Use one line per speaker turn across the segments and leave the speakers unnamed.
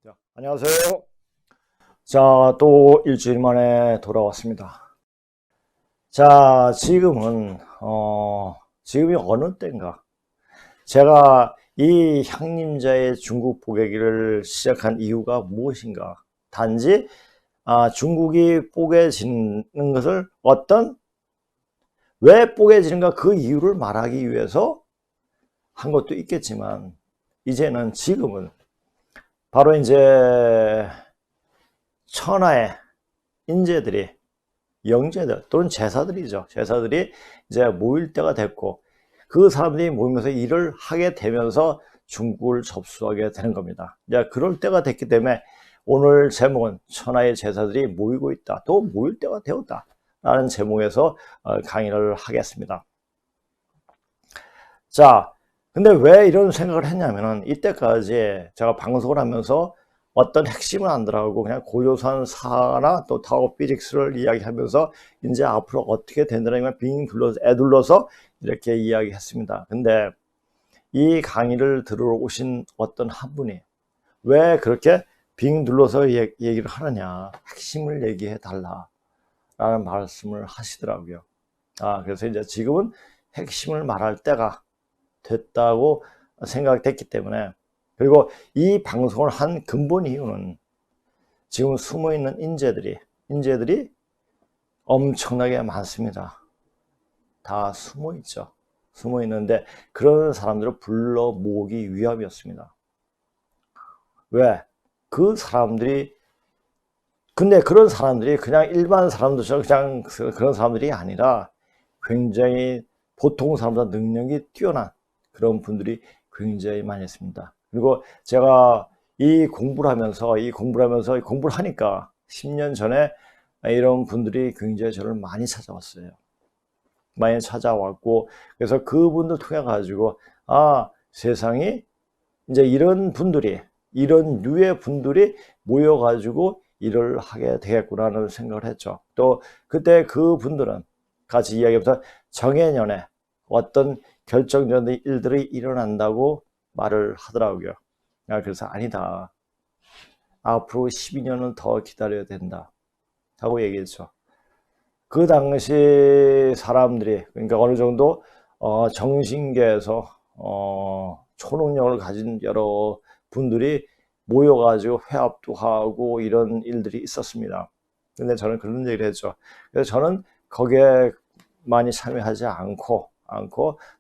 자, 안녕하세요. 자, 또 일주일 만에 돌아왔습니다. 자, 지금이 어느 때인가? 제가 이 향림자의 중국 보게기를 시작한 이유가 무엇인가? 단지, 중국이 뽀개지는 것을 왜 뽀개지는가 그 이유를 말하기 위해서 한 것도 있겠지만, 지금은 바로 이제 천하의 인재들이, 영재들 또는 제사들이죠. 제사들이 이제 모일 때가 됐고, 그 사람들이 모이면서 일을 하게 되면서 중국을 접수하게 되는 겁니다. 이제 그럴 때가 됐기 때문에 오늘 제목은 천하의 제사들이 모이고 있다, 또 모일 때가 되었다 라는 제목에서 강의를 하겠습니다. 자, 근데 왜 이런 생각을 했냐면은 이때까지 제가 방송을 하면서 어떤 핵심은 안 들어가고 그냥 고조선사나 또 타워 피직스를 이야기하면서 이제 앞으로 어떻게 된다는 빙 둘러서 애둘러서 이렇게 이야기했습니다. 근데 이 강의를 들으러 오신 어떤 한 분이 왜 그렇게 빙 둘러서 얘기를 하느냐, 핵심을 얘기해 달라 라는 말씀을 하시더라고요. 그래서 이제 지금은 핵심을 말할 때가 됐다고 생각됐기 때문에, 그리고 이 방송을 한 근본 이유는 지금 숨어있는 인재들이 엄청나게 많습니다. 다 숨어있죠. 숨어있는데 그런 사람들을 불러 모으기 위함이었습니다. 왜? 근데 그런 사람들이 그냥 일반 사람들처럼 그냥 그런 사람들이 아니라 굉장히 보통 사람보다 능력이 뛰어난 그런 분들이 굉장히 많이 있습니다. 그리고 제가 공부를 하니까 10년 전에 이런 분들이 굉장히 저를 많이 찾아왔어요. 많이 찾아왔고, 그래서 그분들 통해 가지고 세상이 이제 이런 류의 분들이 모여 가지고 일을 하게 되겠구나라는 생각을 했죠. 또 그때 그분들은 같이 이야기하면서 정해년에 어떤 결정적인 일들이 일어난다고 말을 하더라고요. 그래서 아니다, 앞으로 12년은 더 기다려야 된다 하고 얘기했죠. 그 당시 사람들이, 그러니까 어느 정도 정신계에서 초능력을 가진 여러 분들이 모여가지고 회합도 하고 이런 일들이 있었습니다. 근데 저는 그런 얘기를 했죠. 그래서 저는 거기에 많이 참여하지 않고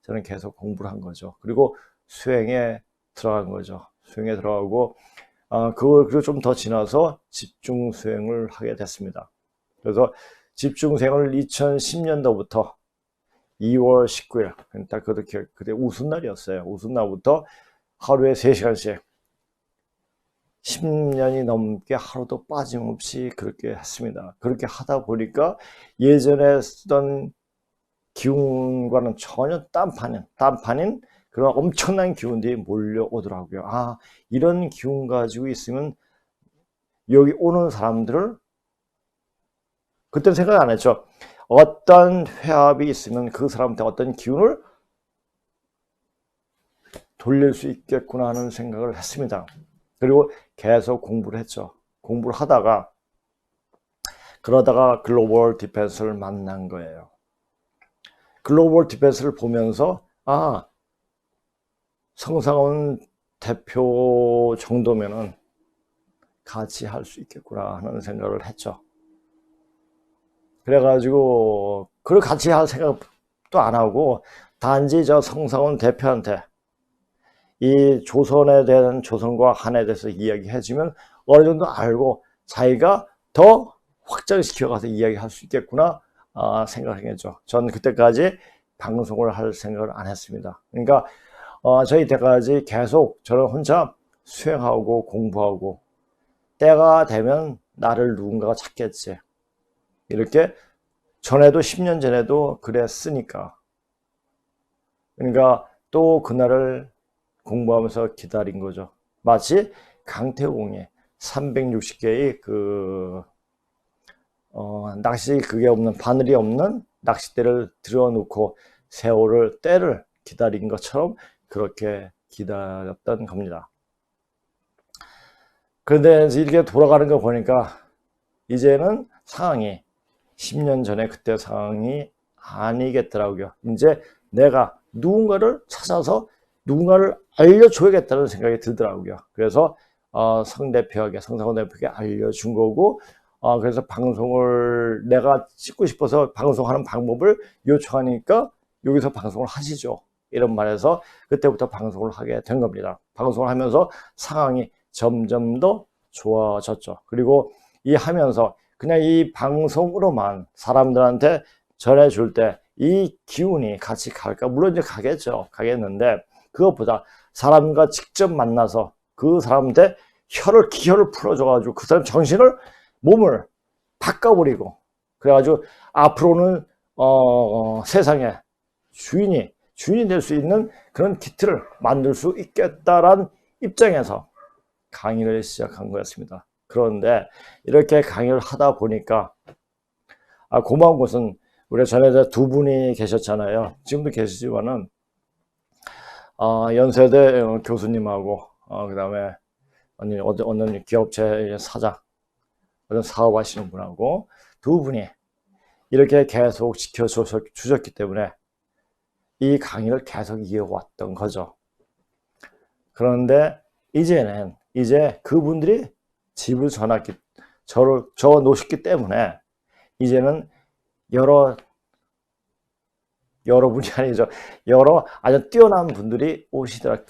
저는 계속 공부를 한 거죠. 그리고 수행에 들어간 거죠. 수행에 들어가고, 그리고 좀 더 지나서 집중 수행을 하게 됐습니다. 그래서 집중 수행을 2010년도부터 2월 19일, 딱 그때 우순날이었어요. 우순날부터 하루에 3시간씩 10년이 넘게 하루도 빠짐없이 그렇게 했습니다. 그렇게 하다 보니까 예전에 쓰던 기운과는 전혀 딴판인 그런 엄청난 기운들이 몰려오더라고요. 이런 기운 가지고 있으면 여기 오는 사람들을, 그때는 생각 안 했죠. 어떤 회합이 있으면 그 사람한테 어떤 기운을 돌릴 수 있겠구나 하는 생각을 했습니다. 그리고 계속 공부를 했죠. 공부를 그러다가 글로벌 디펜스를 만난 거예요. 글로벌 디펜스를 보면서 성상훈 대표 정도면은 같이 할 수 있겠구나 하는 생각을 했죠. 그래가지고 그걸 같이 할 생각도 안 하고 단지 저 성상훈 대표한테 이 조선에 대한, 조선과 한에 대해서 이야기해주면 어느 정도 알고 자기가 더 확장시켜가서 이야기할 수 있겠구나 생각했죠. 전 그때까지 방송을 할 생각을 안 했습니다. 그러니까 저희 때까지 계속 저는 혼자 수행하고 공부하고, 때가 되면 나를 누군가가 찾겠지, 이렇게 전에도 10년 전에도 그랬으니까. 그러니까 또 그날을 공부하면서 기다린 거죠. 마치 강태공이 360개의 그게 없는, 바늘이 없는 낚싯대를 들여놓고 때를 기다린 것처럼 그렇게 기다렸던 겁니다. 그런데 이렇게 돌아가는 거 보니까 이제는 상황이 10년 전에 그때 상황이 아니겠더라고요. 이제 내가 누군가를 찾아서 누군가를 알려줘야겠다는 생각이 들더라고요. 그래서 성 대표에게 알려준 거고, 그래서 방송을 내가 찍고 싶어서 방송하는 방법을 요청하니까 여기서 방송을 하시죠. 이런 말에서 그때부터 방송을 하게 된 겁니다. 방송을 하면서 상황이 점점 더 좋아졌죠. 그리고 이 하면서 그냥 이 방송으로만 사람들한테 전해줄 때 이 기운이 같이 갈까? 물론 이제 가겠는데, 그것보다 사람과 직접 만나서 그 사람한테 기혈을 풀어줘가지고 그 사람 정신을, 몸을 바꿔버리고, 그래가지고 앞으로는 세상에 주인이 될 수 있는 그런 기틀을 만들 수 있겠다란 입장에서 강의를 시작한 거였습니다. 그런데 이렇게 강의를 하다 보니까 고마운 것은 우리 전에 두 분이 계셨잖아요. 지금도 계시지만은 연세대 교수님하고 그 다음에 어느 기업체 사장, 어떤 사업하시는 분하고 두 분이 이렇게 계속 지켜주셨기 때문에 이 강의를 계속 이어왔던 거죠. 그런데 이제 그분들이 집을 져 놓으셨기 때문에 이제는 여러분이 아니죠. 아주 뛰어난 분들이 오시더라.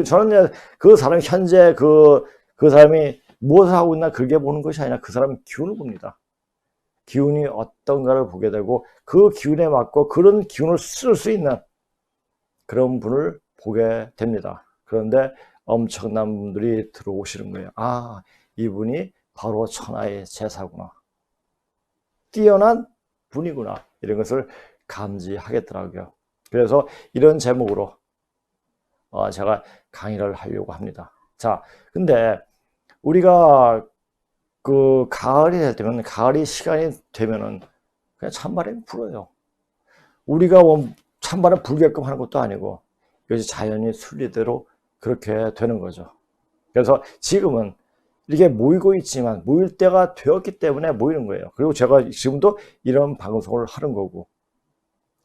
저는 그 사람이 현재 그 사람이 무엇을 하고 있나 그렇게 보는 것이 아니라 그 사람의 기운을 봅니다. 기운이 어떤가를 보게 되고 그 기운에 맞고 그런 기운을 쓸 수 있는 그런 분을 보게 됩니다. 그런데 엄청난 분들이 들어오시는 거예요. 이분이 바로 천하의 제사구나. 뛰어난 분이구나. 이런 것을 감지하겠더라고요. 그래서 이런 제목으로 제가 강의를 하려고 합니다. 자, 근데 우리가 그 가을이 시간이 되면은 그냥 찬바람이 불어요. 우리가 찬바람 불게끔 하는 것도 아니고 이것이 자연이 순리대로 그렇게 되는 거죠. 그래서 지금은 이렇게 모이고 있지만 모일 때가 되었기 때문에 모이는 거예요. 그리고 제가 지금도 이런 방송을 하는 거고.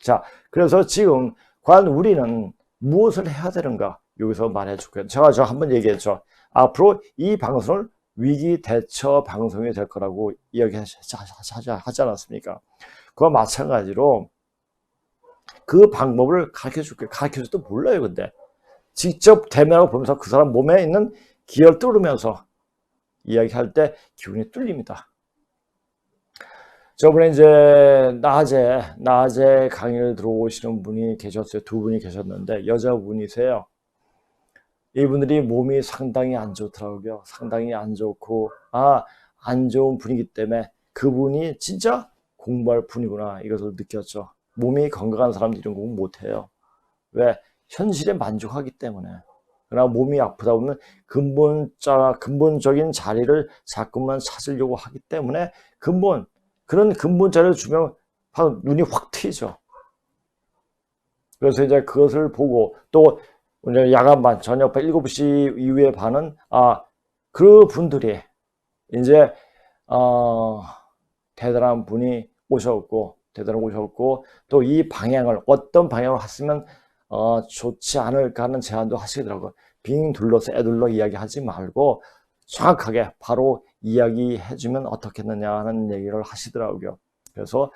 자, 그래서 지금 과연 우리는 무엇을 해야 되는가? 여기서 말해 줄게요. 제가 한번 얘기했죠. 앞으로 이 방송을 위기 대처 방송이 될 거라고 이야기하지 않았습니까? 그와 마찬가지로 그 방법을 가르쳐 줄게요. 가르쳐줘도 몰라요, 근데. 직접 대면하고 보면서 그 사람 몸에 있는 기혈 뚫으면서 이야기할 때 기운이 뚫립니다. 저번에 이제 낮에 강의를 들어오시는 분이 계셨어요. 두 분이 계셨는데 여자분이세요. 이분들이 몸이 상당히 안 좋더라고요. 상당히 안 좋고 안 좋은 분이기 때문에 그분이 진짜 공부할 분이구나 이것을 느꼈죠. 몸이 건강한 사람들이 이런 공부 못해요. 왜? 현실에 만족하기 때문에. 그러나 몸이 아프다 보면 근본적인 자리를 자꾸만 찾으려고 하기 때문에 그런 근본 자리를 주면 바로 눈이 확 트이죠. 그래서 이제 그것을 보고 또 이제 야간반 저녁 7시 이후에 반은 그 분들이 이제 대단한 분이 오셨고 또 이 방향을 어떤 방향으로 했으면 좋지 않을까 하는 제안도 하시더라고요. 빙 둘러서 애둘러 이야기하지 말고 정확하게 바로 이야기해주면 어떻겠느냐 하는 얘기를 하시더라고요. 그래서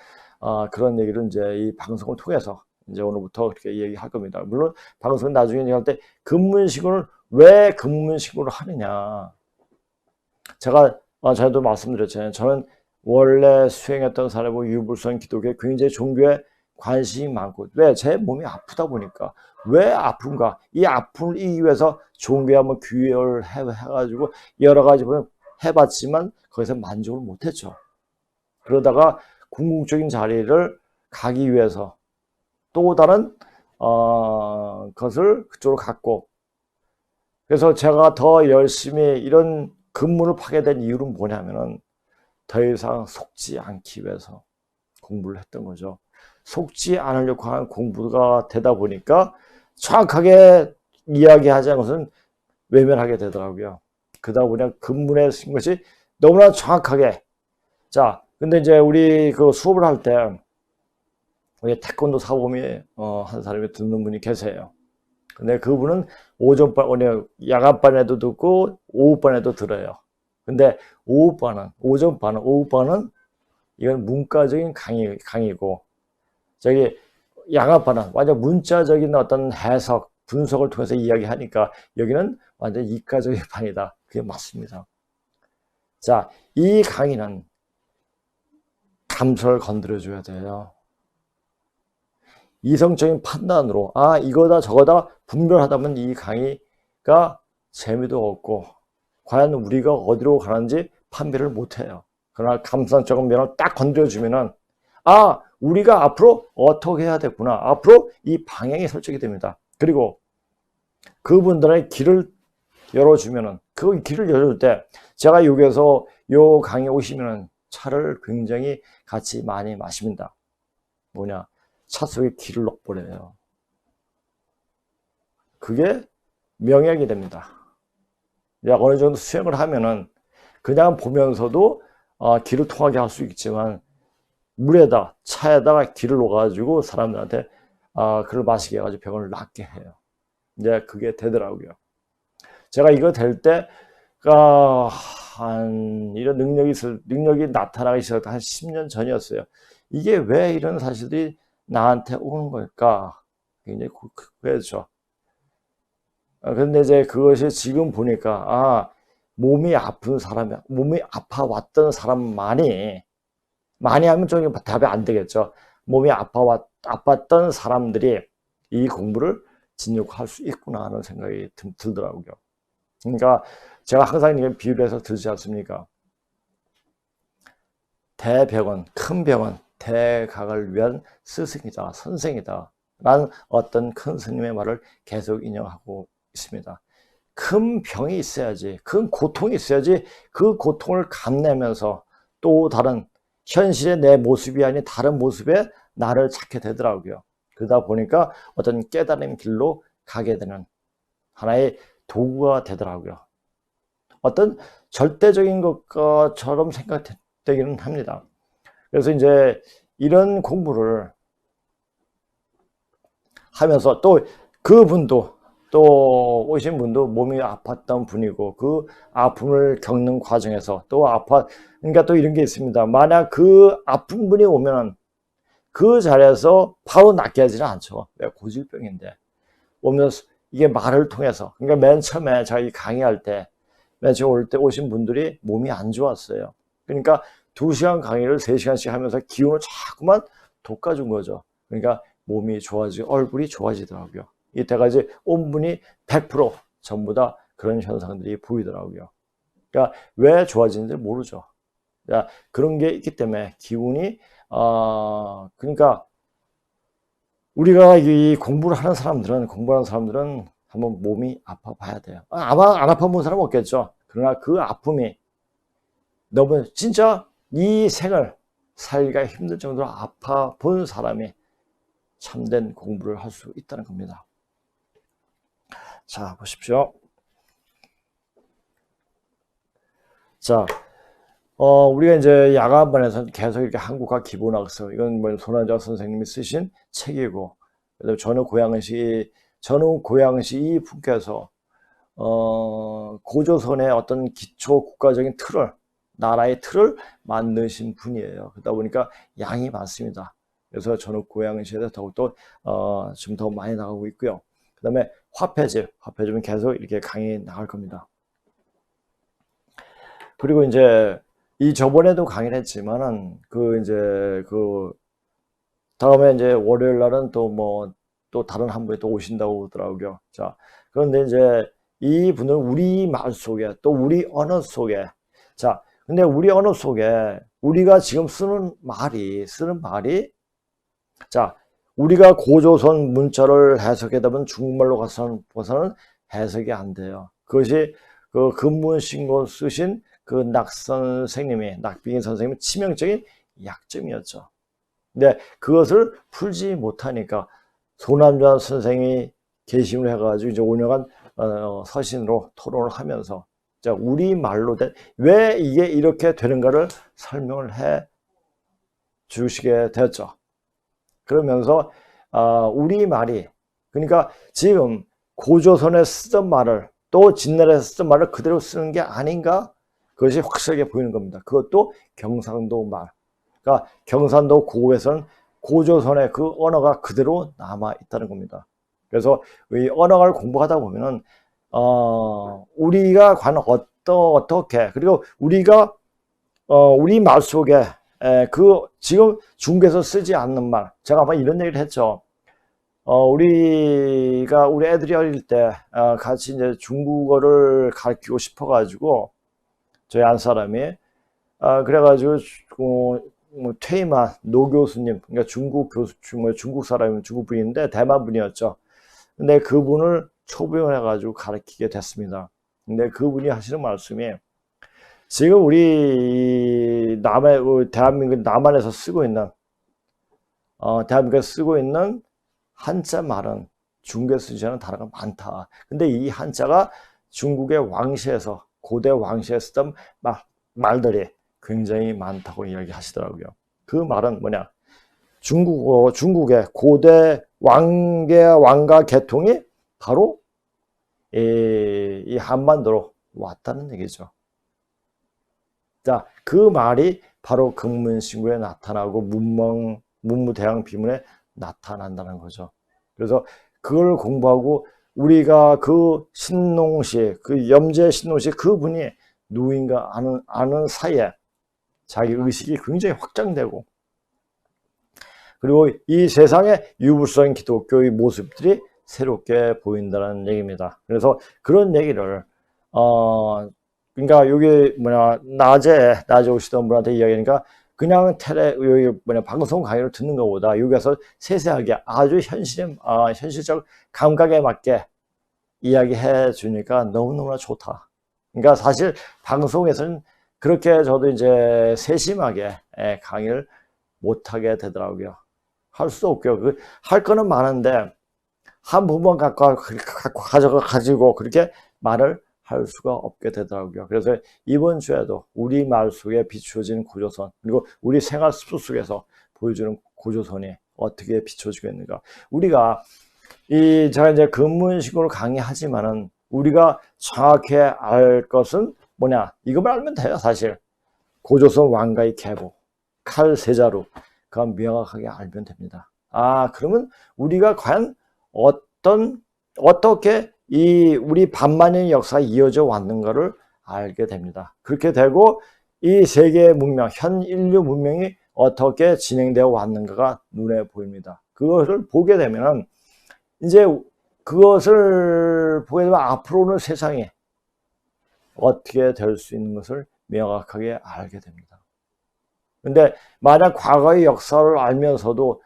그런 얘기를 이제 이 방송을 통해서 이제 오늘부터 그렇게 얘기할 겁니다. 물론 방송은 나중에 얘기할 때 왜 근문신고를 하느냐. 제가 전에도 말씀드렸잖아요. 저는 원래 수행했던 사람이고 유불선 기독교에 굉장히 종교에 관심이 많고 왜? 제 몸이 아프다 보니까 왜 아픈가? 이 아픔을 이기기 위해서 종교에 한번 귀결 해가지고 여러 가지 해봤지만 거기서 만족을 못했죠. 그러다가 궁극적인 자리를 가기 위해서 또 다른 것을 그쪽으로 갔고 그래서 제가 더 열심히 이런 근무를 파게 된 이유는 뭐냐면은 더 이상 속지 않기 위해서 공부를 했던 거죠. 속지 않으려고 하는 공부가 되다 보니까 정확하게 이야기하지 않은 것은 외면하게 되더라고요. 그러다 보니 근문에 쓴 것이 너무나 정확하게. 자, 근데 이제 우리 그 수업을 할 때, 우리 태권도 사범위, 한 사람이 듣는 분이 계세요. 근데 그분은 오전반, 야간반에도 듣고, 오후반에도 들어요. 근데 오전반은, 오후반은 이건 문과적인 강의고, 저기 야간반은 완전 문자적인 어떤 해석, 분석을 통해서 이야기하니까 여기는 완전 이과적인 반이다. 그게 맞습니다. 자, 이 강의는 감성을 건드려줘야 돼요. 이성적인 판단으로 이거다 저거다 분별하다면 이 강의가 재미도 없고 과연 우리가 어디로 가는지 판별을 못해요. 그러나 감성적인 면을 딱 건드려주면은 우리가 앞으로 어떻게 해야 되구나. 앞으로 이 방향이 설정이 됩니다. 그리고 그분들의 길을 열어주면은 그 길을 열어줄 때 제가 여기에서 요 강의 오시면은 차를 굉장히 같이 많이 마십니다. 뭐냐? 차 속에 길을 넣어버려요. 그게 명약이 됩니다. 어느 정도 수행을 하면은 그냥 보면서도 길을 통하게 할 수 있지만 물에다 차에다가 길을 넣어가지고 사람들한테 그걸 마시게 해가지고 병을 낫게 해요. 이제 그게 되더라고요. 제가 이거 될 때가 이런 능력이 나타나기 시작한 한 10년 전이었어요. 이게 왜 이런 사실들이 나한테 오는 걸까? 굉장히 그랬죠. 근데 이제 그것이 지금 보니까, 몸이 아픈 사람이, 몸이 아파왔던 사람만이, 많이 하면 좀 답이 안 되겠죠. 몸이 아팠던 사람들이 이 공부를 진력할 수 있구나 하는 생각이 들더라고요. 그러니까 제가 항상 이게 비유를 해서 들지 않습니까? 대병원, 큰 병원, 대각을 위한 스승이다, 선생이다 라는 어떤 큰 스님의 말을 계속 인용하고 있습니다. 큰 병이 있어야지, 큰 고통이 있어야지 그 고통을 감내면서 또 다른 현실의 내 모습이 아닌 다른 모습의 나를 찾게 되더라고요. 그러다 보니까 어떤 깨달음 길로 가게 되는 하나의 도구가 되더라고요. 어떤 절대적인 것처럼 생각되기는 합니다. 그래서 이제 이런 공부를 하면서 또 그분도 또 오신 분도 몸이 아팠던 분이고 그 아픔을 겪는 과정에서 또 그러니까 또 이런 게 있습니다. 만약 그 아픈 분이 오면은 그 자리에서 바로 낫게 하지는 않죠. 왜? 고질병인데. 오면서 이게 말을 통해서, 그러니까 맨 처음에 자기 강의할 때, 맨 처음 올 때 오신 분들이 몸이 안 좋았어요. 그러니까 2시간 강의를 3시간씩 하면서 기운을 자꾸만 돋궈준 거죠. 그러니까 몸이 좋아지고 얼굴이 좋아지더라고요. 이때가 이제 온분이 100% 전부 다 그런 현상들이 보이더라고요. 그러니까 왜 좋아지는지 모르죠. 그러니까 그런 게 있기 때문에 기운이 그러니까 우리가 이 공부를 하는 사람들은 한번 몸이 아파 봐야 돼요. 아마 안 아파 본 사람은 없겠죠. 그러나 그 아픔이 너무 진짜 이 생을 살기가 힘들 정도로 아파 본 사람이 참된 공부를 할 수 있다는 겁니다. 자, 보십시오. 자, 우리가 이제 야간반에서 계속 이렇게 한국화 기본학습, 이건 뭐 손환자 선생님이 쓰신 책이고, 그다음에 전후 고양시 분께서 고조선의 어떤 기초 국가적인 나라의 틀을 만드신 분이에요. 그러다 보니까 양이 많습니다. 그래서 전후 고양시에서 더욱더 지금 더 많이 나가고 있고요. 그다음에 화폐집은 계속 이렇게 강의 나갈 겁니다. 그리고 이제 저번에도 강의를 했지만은 다음에 이제 월요일 날은 또 다른 한 분이 또 오신다고 하더라고요. 자, 그런데 이제 이 분은 우리 말 속에 또 우리 언어 속에 근데 우리 언어 속에 우리가 지금 쓰는 말이 우리가 고조선 문자를 해석하다 보면 중국말로 가서는 해석이 안 돼요. 그것이 그 근문신고 쓰신 그 낙빙인 선생님의 치명적인 약점이었죠. 근데 그것을 풀지 못하니까 소남자 선생이 개심을 해가지고 이제 5년간 서신으로 토론을 하면서 자, 우리말로 왜 이게 이렇게 되는가를 설명을 해 주시게 되었죠. 그러면서 우리말이, 그러니까 지금 고조선에 쓰던 말을 또 진나라에서 쓰던 말을 그대로 쓰는 게 아닌가, 그것이 확실하게 보이는 겁니다. 그것도 경상도 말. 그러니까 경상도 고구에서는 고조선의 그 언어가 그대로 남아 있다는 겁니다. 그래서 이 언어를 공부하다 보면은 우리가 과연 어떻게, 그리고 우리가 우리 말 속에 그 지금 중국에서 쓰지 않는 말, 제가 아마 이런 얘기를 했죠. 우리 애들이 어릴 때 같이 이제 중국어를 가르치고 싶어가지고 저희 안 사람이 그래가지고 뭐 퇴임한 노 교수님, 그러니까 중국 교수, 중국 사람이면 중국 분인데 대만 분이었죠. 근데 그분을 초빙을 해가지고 가르치게 됐습니다. 근데 그분이 하시는 말씀이, 지금 우리 대한민국 남한에서 쓰고 있는 대한민국에서 쓰고 있는 한자 말은 중국에 쓰지 않은 단어가 많다. 근데 이 한자가 중국의 왕실에서, 고대 왕실에 쓰던 말들이 굉장히 많다고 이야기하시더라고요. 그 말은 뭐냐? 중국의 고대 왕가 계통이 바로 이 한반도로 왔다는 얘기죠. 자, 그 말이 바로 금문신구에 나타나고 문무대왕 비문에 나타난다는 거죠. 그래서 그걸 공부하고 우리가 그 신농시, 그 염제 신농시 그분이 누구인가 아는 사이에 자기 의식이 굉장히 확장되고, 그리고 이 세상의 유불성 기독교의 모습들이 새롭게 보인다는 얘기입니다. 그래서 그런 얘기를 그러니까 여기 낮에 오시던 분한테 이야기하니까 그냥 여기 방송 강의를 듣는 것보다 여기서 세세하게 아주 현실적 감각에 맞게 이야기해 주니까 너무너무나 좋다. 그러니까 사실 방송에서는 그렇게 저도 이제 세심하게 강의를 못하게 되더라고요. 할 수 없고요. 할 거는 많은데 한 부분 가지고 그렇게 말을 할 수가 없게 되더라고요. 그래서 이번 주에도 우리 말 속에 비추어진 고조선, 그리고 우리 생활 습 속에서 보여주는 고조선이 어떻게 비춰지겠는가. 우리가 제가 이제 근문식으로 강의하지만은 우리가 정확히 알 것은 뭐냐? 이것만 알면 돼요, 사실. 고조선 왕가의 계보, 칼 세자루, 그건 명확하게 알면 됩니다. 그러면 우리가 과연 어떻게 우리 반만년의 역사가 이어져 왔는가를 알게 됩니다. 그렇게 되고 이 세계 문명, 현 인류 문명이 어떻게 진행되어 왔는가가 눈에 보입니다. 그것을 보게 되면 이제 그것을 보게 되면 앞으로는 세상이 어떻게 될 수 있는 것을 명확하게 알게 됩니다. 근데 만약 과거의 역사를 알면서도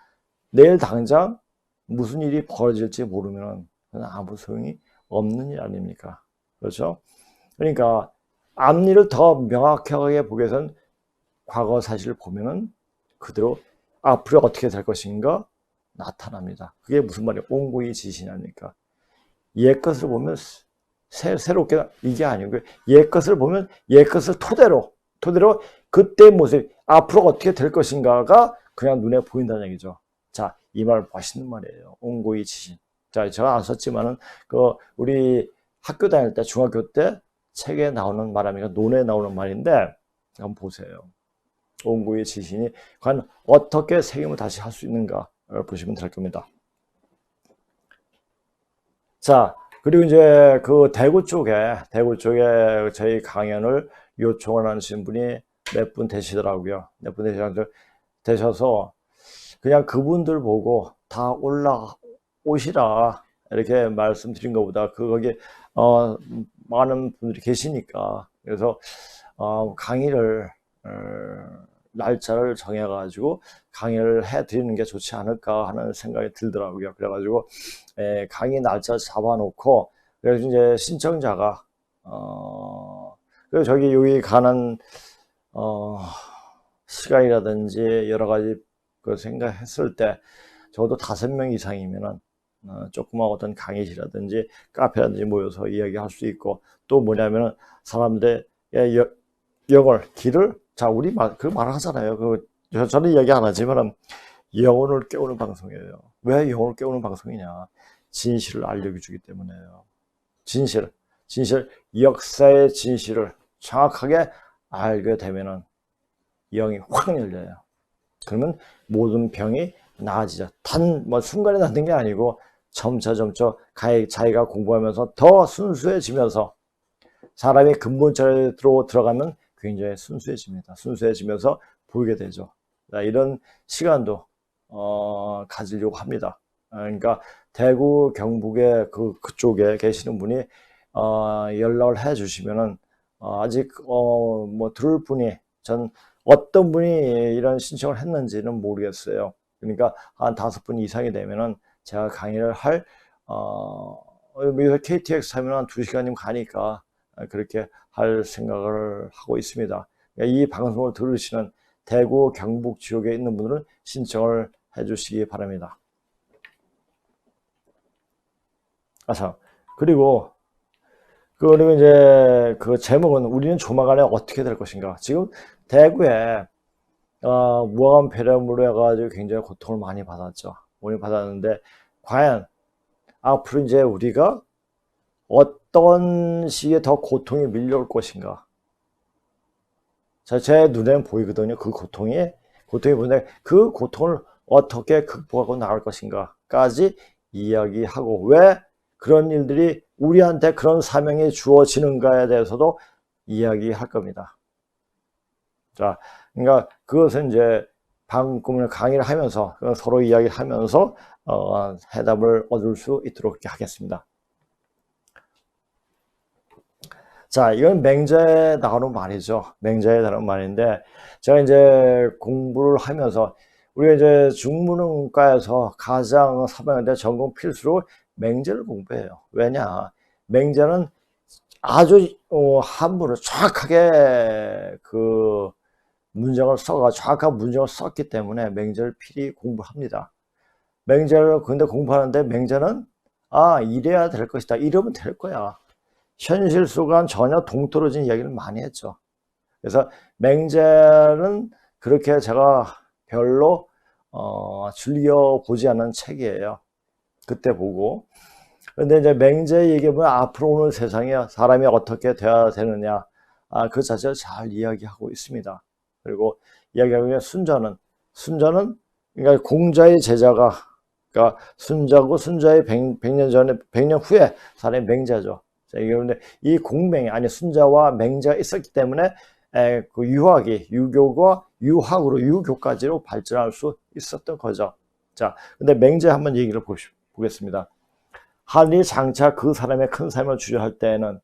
내일 당장 무슨 일이 벌어질지 모르면 아무 소용이 없는 일 아닙니까? 그렇죠? 그러니까 앞일을 더 명확하게 보기 위해서는 과거 사실을 보면은 그대로 앞으로 어떻게 될 것인가 나타납니다. 그게 무슨 말이에요? 온고의 지신 아닙니까? 옛 것을 보면 새롭게 이게 아니고, 옛 것을 보면 옛 것을 토대로 그때 모습, 앞으로 어떻게 될 것인가가 그냥 눈에 보인다는 얘기죠. 자, 이 말 멋있는 말이에요. 온고의 지신. 자, 제가 안 썼지만은 우리 학교 다닐 때, 중학교 때 책에 나오는 말합니까? 논에 나오는 말인데 한번 보세요. 온고의 지신이 과연 어떻게 세금을 다시 할 수 있는가 보시면 될 겁니다. 자, 그리고 이제 그 대구 쪽에 저희 강연을 요청을 하시는 분이 몇 분 되시더라고요. 몇 분 되셔서 그냥 그분들 보고 다 올라오시라 이렇게 말씀드린 것보다 거기 많은 분들이 계시니까, 그래서 강의를 날짜를 정해가지고 강의를 해드리는 게 좋지 않을까 하는 생각이 들더라고요. 그래가지고 강의 날짜 잡아놓고, 그래서 이제 신청자가 그래서 여기 가는 시간이라든지 여러 가지 그 생각했을 때 적어도 5명 이상이면은 조그만 어떤 강의실이라든지 카페라든지 모여서 이야기할 수 있고, 또 뭐냐면은 사람들의 영을, 길을, 자, 우리 그 말하잖아요. 저는 이야기 안 하지만은 영혼을 깨우는 방송이에요. 왜 영혼을 깨우는 방송이냐? 진실을 알려주기 때문에요. 진실, 역사의 진실을 정확하게 알게 되면은 영이 확 열려요. 그러면 모든 병이 나아지죠. 뭐 순간에 낫는 게 아니고 점차 자기가 공부하면서 더 순수해지면서, 사람이 근본적으로 들어가면 굉장히 순수해집니다. 순수해지면서 보이게 되죠. 이런 시간도 가지려고 합니다. 그러니까 대구 경북의 그쪽에 계시는 분이 연락을 해 주시면은 아직 뭐 들을 분이, 전 어떤 분이 이런 신청을 했는지는 모르겠어요. 그러니까 한 5분 이상이 되면은 제가 강의를 할 KTX 하면 한 2시간이면 가니까 그렇게 할 생각을 하고 있습니다. 이 방송을 들으시는 대구 경북 지역에 있는 분들은 신청을 해 주시기 바랍니다. 그리고 이제 그 제목은 우리는 조만간에 어떻게 될 것인가. 지금 대구에 무한 폐렴으로 해가지고 굉장히 고통을 많이 받았죠. 많이 받았는데 과연 앞으로 이제 우리가 어떤 시기에 더 고통이 밀려올 것인가. 제 눈에는 보이거든요. 그 고통이 보이는데 그 고통을 어떻게 극복하고 나갈 것인가까지 이야기하고, 왜 그런 일들이 우리한테 그런 사명이 주어지는가에 대해서도 이야기할 겁니다. 자, 그러니까 그것은 이제 방금 강의를 하면서 서로 이야기를 하면서 해답을 얻을 수 있도록 하겠습니다. 자, 이건 맹자에 나오는 말이죠. 맹자에 나오는 말인데, 제가 이제 공부를 하면서, 우리가 이제 중문과에서 가장 사명인데 전공 필수로 맹자를 공부해요. 왜냐? 맹자는 아주 한문을 정확하게 문장을 정확한 문장을 썼기 때문에 맹자를 필히 공부합니다. 맹자를 근데 공부하는데 맹자는 이래야 될 것이다, 이러면 될 거야, 현실 속과는 전혀 동떨어진 이야기를 많이 했죠. 그래서 맹자는 그렇게 제가 별로 즐겨 보지 않는 책이에요. 그때 보고. 근데 이제 맹자의 얘기보면 앞으로 오는 세상에 사람이 어떻게 돼야 되느냐, 그 자체를 잘 이야기하고 있습니다. 그리고 이야기하고 있는 순자는 그러니까 공자의 제자가, 그러니까 순자고, 순자의 100년 후에 사람이 맹자죠. 그런데 이 공맹이, 아니 순자와 맹자가 있었기 때문에 그 유교가 유학으로 유교까지로 발전할 수 있었던 거죠. 자, 근데 맹자 한번 얘기를 보겠습니다. 하늘이 장차 그 사람의 큰 삶을 주려 할 때에는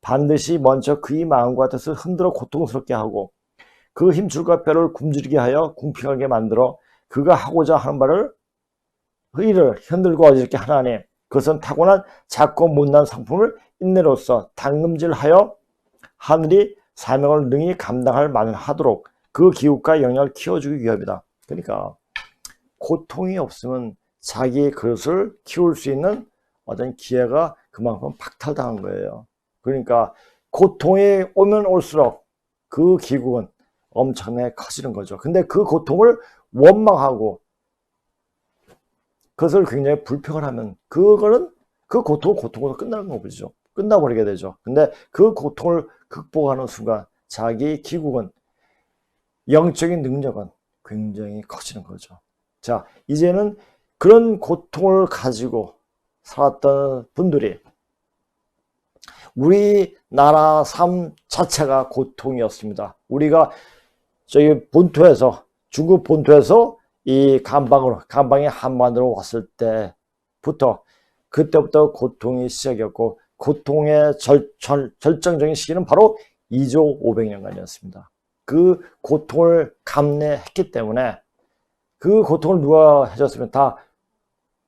반드시 먼저 그의 마음과 뜻을 흔들어 고통스럽게 하고, 그 힘줄과 뼈를 굶주리게 하여 궁핍하게 만들어 그가 하고자 하는 바를 의를 흔들고 어지럽게 하나니, 그것은 타고난 작고 못난 상품을 인내로써 당금질하여 하늘이 사명을 능히 감당할 만을 하도록 그 기운과 영역을 키워주기 위함이다. 그러니까 고통이 없으면 자기의 그릇을 키울 수 있는 어떤 기회가 그만큼 박탈당한 거예요. 그러니까 고통이 오면 올수록 그 기국은 엄청나게 커지는 거죠. 근데 그 고통을 원망하고 그것을 굉장히 불평을 하면 그 고통으로 끝나는 거죠. 끝나버리게 되죠. 근데 그 고통을 극복하는 순간 자기 기국은, 영적인 능력은 굉장히 커지는 거죠. 자, 이제는 그런 고통을 가지고 살았던 분들이, 우리나라 삶 자체가 고통이었습니다. 우리가 저기 중국 본토에서 이 감방이 한반도로 왔을 그때부터 고통이 시작이었고, 고통의 절정적인 시기는 바로 2조 500년간이었습니다. 그 고통을 감내했기 때문에, 그 고통을 누가 해줬으면 다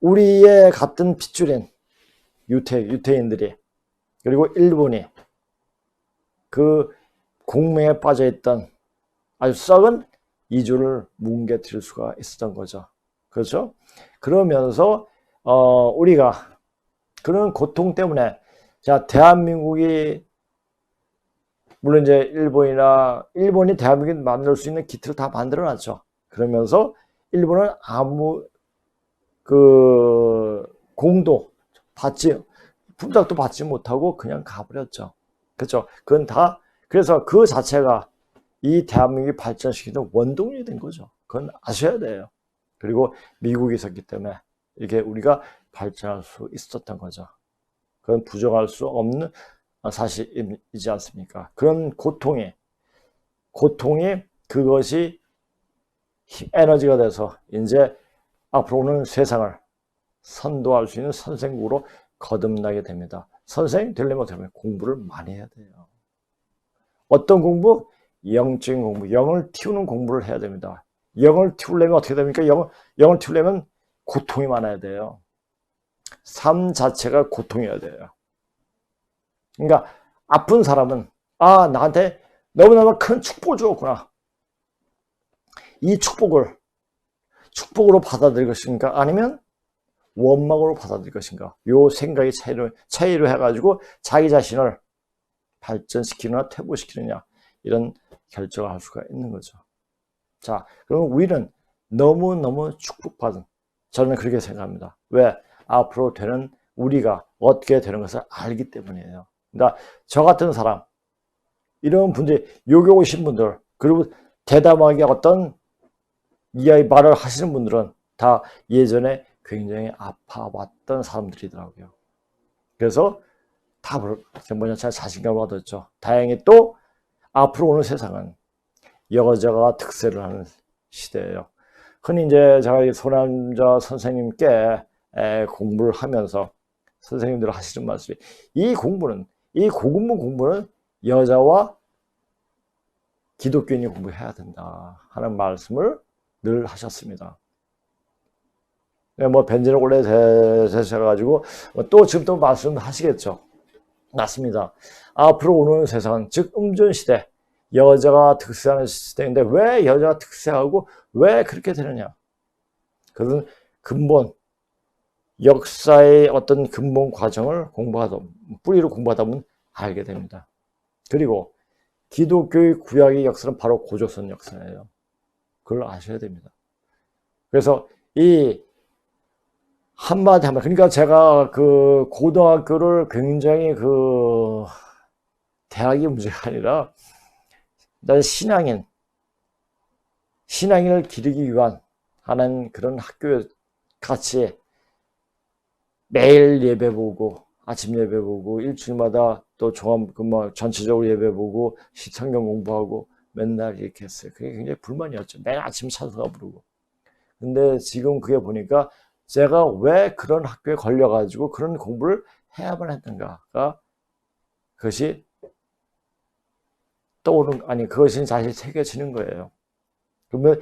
우리의 같은 핏줄인 유태인들이, 그리고 일본이 그 공명에 빠져있던 아주 썩은 이주를 뭉개뜨릴 수가 있었던 거죠. 그렇죠? 그러면서 우리가 그런 고통 때문에, 자, 대한민국이, 물론 이제 일본이 대한민국을 만들 수 있는 기틀을 다 만들어 놨죠. 그러면서 일본은 아무 공도 품삯도 받지 못하고 그냥 가버렸죠. 그렇죠. 그건 다, 그래서 그 자체가 이 대한민국이 발전시키는 원동력이 된 거죠. 그건 아셔야 돼요. 그리고 미국이 있었기 때문에 이렇게 우리가 발전할 수 있었던 거죠. 그건 부정할 수 없는 사실이지 않습니까? 그런 고통이 그것이 에너지가 돼서 이제 앞으로 오는 세상을 선도할 수 있는 선생국으로 거듭나게 됩니다. 선생님 되려면 어떻게 하면 공부를 많이 해야 돼요. 어떤 공부? 영적인 공부, 영을 틔우는 공부를 해야 됩니다. 영을 틔우려면 어떻게 됩니까? 영을 틔우려면 고통이 많아야 돼요. 삶 자체가 고통이어야 돼요. 그러니까 아픈 사람은 나한테 너무너무 큰 축복을 주었구나. 이 축복으로 받아들일 것인가? 아니면 원망으로 받아들일 것인가? 요 생각의 차이로 해가지고 자기 자신을 발전시키느냐 퇴보시키느냐 이런 결정을 할 수가 있는 거죠. 자, 그러면 우리는 너무너무 축복받은, 저는 그렇게 생각합니다. 왜? 앞으로 우리가 어떻게 되는 것을 알기 때문이에요. 그러니까 저 같은 사람, 이런 분들이, 여기 오신 분들, 그리고 대담하게 어떤 이야기 말을 하시는 분들은 다 예전에 굉장히 아파왔던 사람들이더라고요. 그래서 다 자신감을 얻었죠. 다행히 또 앞으로 오는 세상은 여자가 특세를 하는 시대예요. 흔히 이제 제가 소남자 선생님께 공부를 하면서 선생님들 하시는 말씀이, 이 고군분 공부는 여자와 기독교인이 공부해야 된다 하는 말씀을 늘 하셨습니다. 뭐 벤지는 원래 되셔가지고 또 지금 또 말씀하시겠죠. 맞습니다. 앞으로 오는 세상은, 즉 음존시대, 여자가 특세하는 시대인데 왜 여자가 특세하고 왜 그렇게 되느냐? 그것은 근본, 역사의 어떤 근본 과정을 뿌리로 공부하다 보면 알게 됩니다. 그리고 기독교의 구약의 역사는 바로 고조선 역사예요. 그걸 아셔야 됩니다. 그래서 이 한마디, 그러니까 제가 고등학교를 굉장히 대학이 문제가 아니라 난 신앙인을 기르기 위한 하는 그런 학교 같이 매일 예배 보고, 아침 예배 보고, 일주일마다 또 전체적으로 예배 보고, 성경 공부하고, 맨날 이렇게 했어요. 그게 굉장히 불만이었죠. 매일 아침 찬송가 부르고. 근데 지금 그게 보니까 제가 왜 그런 학교에 걸려가지고 그런 공부를 해야만 했던가가, 그것이 그것이 다시 새겨지는 거예요. 그러면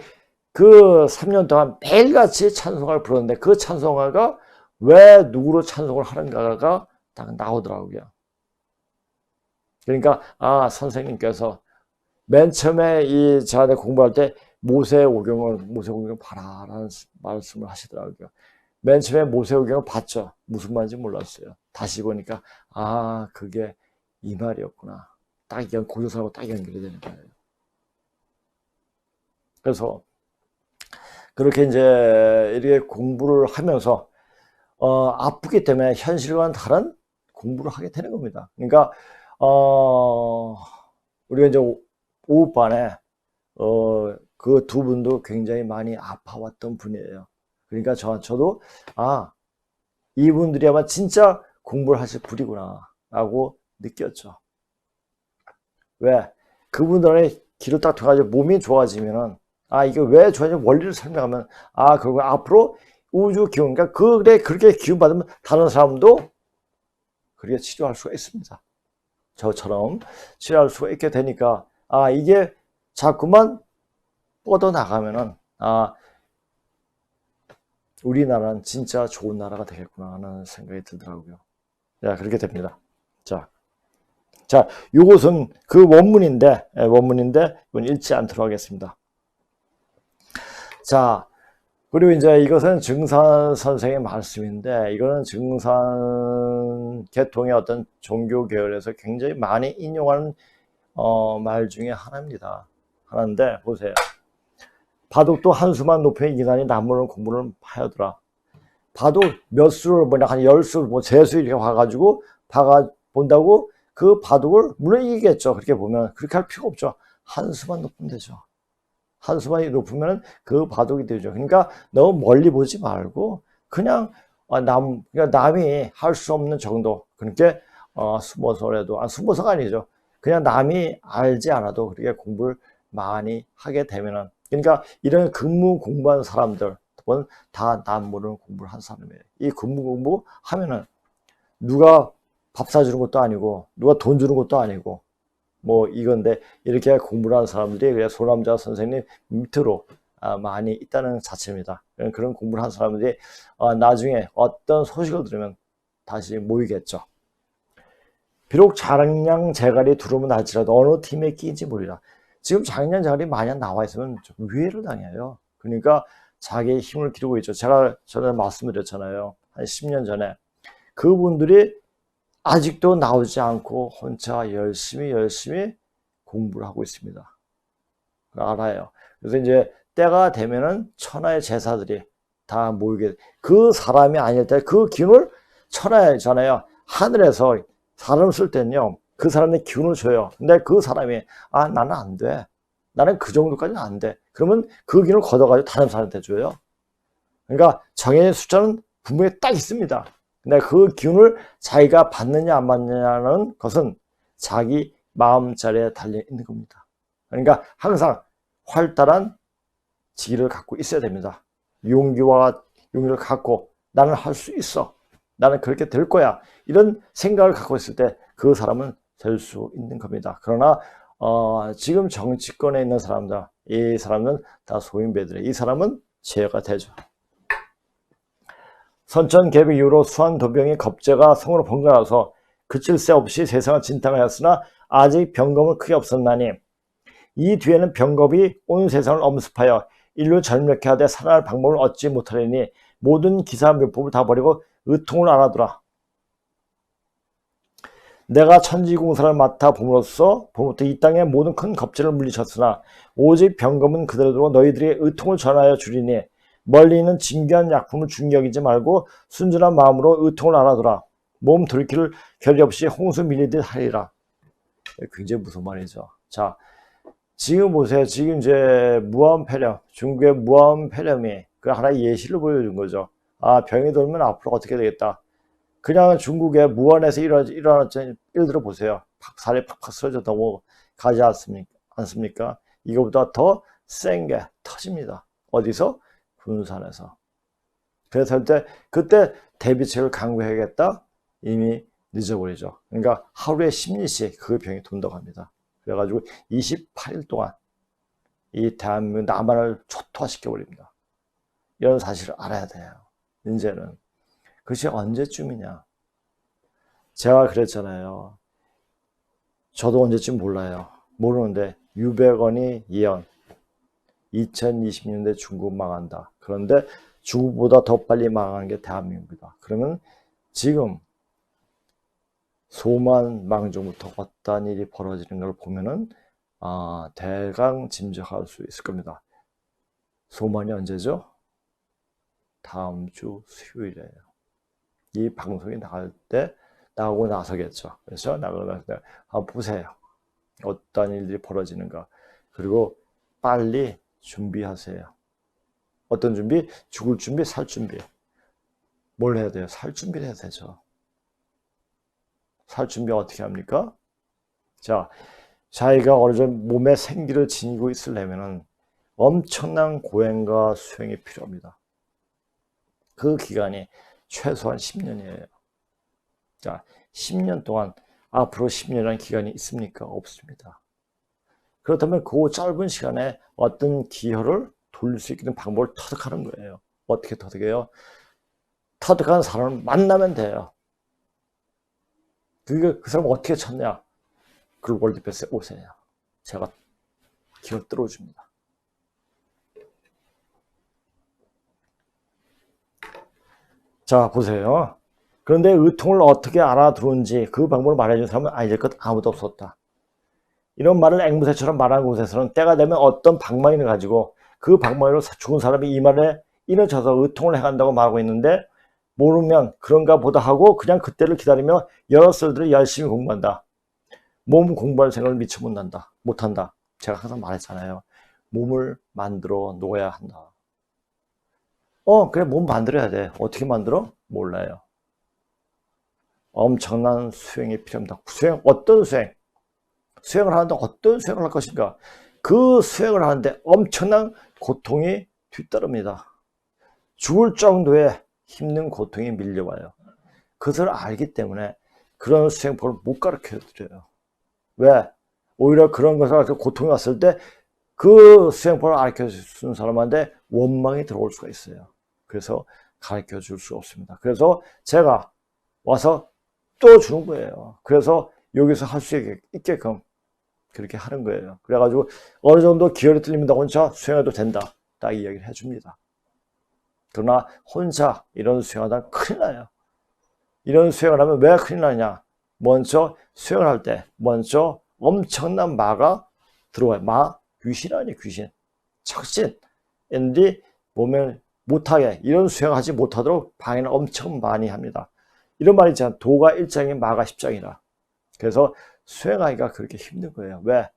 그 3년 동안 매일같이 찬송가를 불렀는데 그 찬송가가 왜 누구로 찬송을 하는가가 딱 나오더라고요. 그러니까 선생님께서 맨 처음에 저한테 공부할 때 모세오경을 봐라라는 말씀을 하시더라고요. 맨 처음에 모세오경을 봤죠. 무슨 말인지 몰랐어요. 다시 보니까 그게 이 말이었구나. 고조선하고 딱 연결이 되는 거예요. 그래서 그렇게 이제 이렇게 공부를 하면서 아프기 때문에 현실과는 다른 공부를 하게 되는 겁니다. 그러니까 우리가 이제 오후반에 그 두 분도 굉장히 많이 아파왔던 분이에요. 그러니까 저도 이분들이 아마 진짜 공부를 하실 분이구나 라고 느꼈죠. 왜? 그분들의 길을 딱 돼가지고 몸이 좋아지면은 이게 왜 좋아지는지 원리를 설명하면 그리고 앞으로 우주 기운, 그러니까 그렇게 기운 받으면 다른 사람도 그렇게 치료할 수가 있습니다. 저처럼 치료할 수가 있게 되니까 이게 자꾸만 뻗어나가면은 우리나라는 진짜 좋은 나라가 되겠구나 하는 생각이 들더라고요. 그렇게 됩니다. 자, 요것은 그 원문인데 이건 읽지 않도록 하겠습니다. 자, 그리고 이제 이것은 증산 선생의 말씀인데, 이거는 증산 계통의 어떤 종교 계열에서 굉장히 많이 인용하는 말 중에 하나입니다. 하나인데 보세요. 바둑도 한 수만 높여 인간이 나무는 공부를 하여더라. 바둑 몇 수를 뭐냐 한 10수 뭐 재수 이렇게 봐가지고 본다고 그 바둑을 물론 이기겠죠. 그렇게 보면 그렇게 할 필요가 없죠. 한 수만 높으면 되죠. 한 수만 높으면 그 바둑이 되죠. 그러니까 너무 멀리 보지 말고 그냥 그러니까 남이 할 수 없는 정도. 그러니까 숨어서라도 숨어서가 아니죠. 그냥 남이 알지 않아도 그렇게 공부를 많이 하게 되면은, 그러니까 이런 근무 공부한 사람들 다 남 모르는 공부를 한 사람이에요. 이 근무 공부하면은 누가 밥 사주는 것도 아니고 누가 돈 주는 것도 아니고 뭐 이건데, 이렇게 공부를 하는 사람들이 그냥 소남자 선생님 밑으로 많이 있다는 자체입니다. 그런 공부를 한 사람들이 나중에 어떤 소식을 들으면 다시 모이겠죠. 비록 장량 제갈이 두루면 할지라도 어느 팀에 끼인지 모르라. 지금 장량 제갈이 만약 나와 있으면 좀 위해를 당해요. 그러니까 자기의 힘을 기르고 있죠. 제가 전에 말씀드렸잖아요. 한 10년 전에 그분들이 아직도 나오지 않고 혼자 열심히 공부를 하고 있습니다. 알아요. 그래서 이제 때가 되면은 천하의 제사들이 다 모이게, 그 사람이 아닐 때 그 기운을 천하잖아요. 하늘에서 사람을 쓸 때는요, 그 사람의 기운을 줘요. 근데 그 사람이 나는 안 돼. 나는 그 정도까지는 안 돼. 그러면 그 기운을 걷어가지고 다른 사람한테 줘요. 그러니까 정해진 숫자는 분명히 딱 있습니다. 근데 그 기운을 자기가 받느냐 안 받느냐는 것은 자기 마음자리에 달려 있는 겁니다. 그러니까 항상 활달한 지기를 갖고 있어야 됩니다. 용기를 갖고 나는 할 수 있어. 나는 그렇게 될 거야. 이런 생각을 갖고 있을 때 그 사람은 될 수 있는 겁니다. 그러나 지금 정치권에 있는 사람들, 이 사람은 다 소인배들이에요. 이 사람은 제어가 되죠. 선천개벽 이후로 수완도병이 겁제가 성으로 번갈아서 그칠 새 없이 세상을 진탕하였으나 아직 병검은 크게 없었나니 이 뒤에는 병겁이 온 세상을 엄습하여 인류 절멸케 하되 살아날 방법을 얻지 못하려니 모든 기사 묘법을 다 버리고 의통을 알아두라. 내가 천지공사를 맡아 봄으로써 이 땅의 모든 큰 겁제를 물리쳤으나 오직 병검은 그대로 두고 너희들의 의통을 전하여 주리니 멀리 있는 진귀한 약품을 중히 여기지 말고 순전한 마음으로 의통을 알아두라. 몸 돌이킬 결의 없이 홍수 밀리듯 하리라. 굉장히 무서운 말이죠. 자, 지금 보세요. 지금 이제 무한폐렴, 중국의 무한폐렴이 그 하나의 예시를 보여준 거죠. 병이 돌면 앞으로 어떻게 되겠다. 그냥 중국의 무한에서 일어났던 일들을 보세요. 살이 팍팍 쓰러져 넘어가지 않습니까? 이거보다 더 센 게 터집니다. 어디서? 군산에서. 그래서 그때 대비책을 강구해야겠다? 이미 늦어버리죠. 그러니까 하루에 10리씩 그 병이 돈다고 합니다. 그래가지고 28일 동안 이 대한민국 남한을 초토화시켜버립니다. 이런 사실을 알아야 돼요. 이제는. 그것이 언제쯤이냐. 제가 그랬잖아요. 저도 언제쯤 몰라요. 모르는데 유백원이 예언. 2020년대 중국 망한다. 그런데 중국보다 더 빨리 망하는 게 대한민국이다. 그러면 지금 소만 망정부터 어떤 일이 벌어지는 걸 보면은 대강 짐작할 수 있을 겁니다. 소만이 언제죠? 다음 주 수요일이에요. 이 방송이 나가고 나서겠죠. 그래서 나가고 나서 한번 보세요. 어떤 일들이 벌어지는가. 그리고 빨리 준비하세요. 어떤 준비? 죽을 준비, 살 준비. 뭘 해야 돼요? 살 준비를 해야 되죠. 살 준비 어떻게 합니까? 자, 자기가 어느 정도 몸에 생기를 지니고 있으려면은 엄청난 고행과 수행이 필요합니다. 그 기간이 최소한 10년이에요. 자, 10년 동안 앞으로 10년이라는 기간이 있습니까? 없습니다. 그렇다면 그 짧은 시간에 어떤 기회를 돌릴 수 있는 방법을 터득하는 거예요. 어떻게 터득해요? 터득한 사람을 만나면 돼요. 그 사람 어떻게 찾냐? 그 월드패스에 오세요. 제가 기회를 뚫어줍니다. 자, 보세요. 그런데 의통을 어떻게 알아두는지 그 방법을 말해준 사람은 이제껏 아무도 없었다. 이런 말을 앵무새처럼 말하는 곳에서는 때가 되면 어떤 방망이를 가지고 그 방망이로 죽은 사람이 이 말에 이어져서 의통을 해간다고 말하고 있는데, 모르면 그런가 보다 하고 그냥 그때를 기다리며 여러 썰들을 열심히 공부한다. 몸 공부할 생각을 미처 못한다. 제가 항상 말했잖아요. 몸을 만들어 놓아야 한다. 그래, 몸 만들어야 돼. 어떻게 만들어? 몰라요. 엄청난 수행이 필요합니다. 수행, 어떤 수행? 수행을 하는데 어떤 수행을 할 것인가? 그 수행을 하는데 엄청난 고통이 뒤따릅니다. 죽을 정도의 힘든 고통이 밀려와요. 그것을 알기 때문에 그런 수행법을 못 가르쳐 드려요. 왜? 오히려 그런 것을 가지고 고통이 왔을 때 그 수행법을 가르쳐 주는 사람한테 원망이 들어올 수가 있어요. 그래서 가르쳐 줄 수 없습니다. 그래서 제가 와서 또 주는 거예요. 그래서 여기서 할 수 있게끔 그렇게 하는 거예요. 그래가지고 어느 정도 기혈이 뚫리면 나 혼자 수행해도 된다. 딱 이야기를 해줍니다. 그러나 혼자 이런 수행하다 큰일 나요. 이런 수행을 하면 왜 큰일 나냐? 먼저 수행을 할 때 먼저 엄청난 마가 들어와요. 마, 귀신 아니에요. 귀신. 척신. 인디 몸을 못하게, 이런 수행하지 못하도록 방해를 엄청 많이 합니다. 이런 말이 있잖아요. 도가 일장이 마가 십장이라. 그래서 수행하기가 그렇게 힘든 거예요. 왜?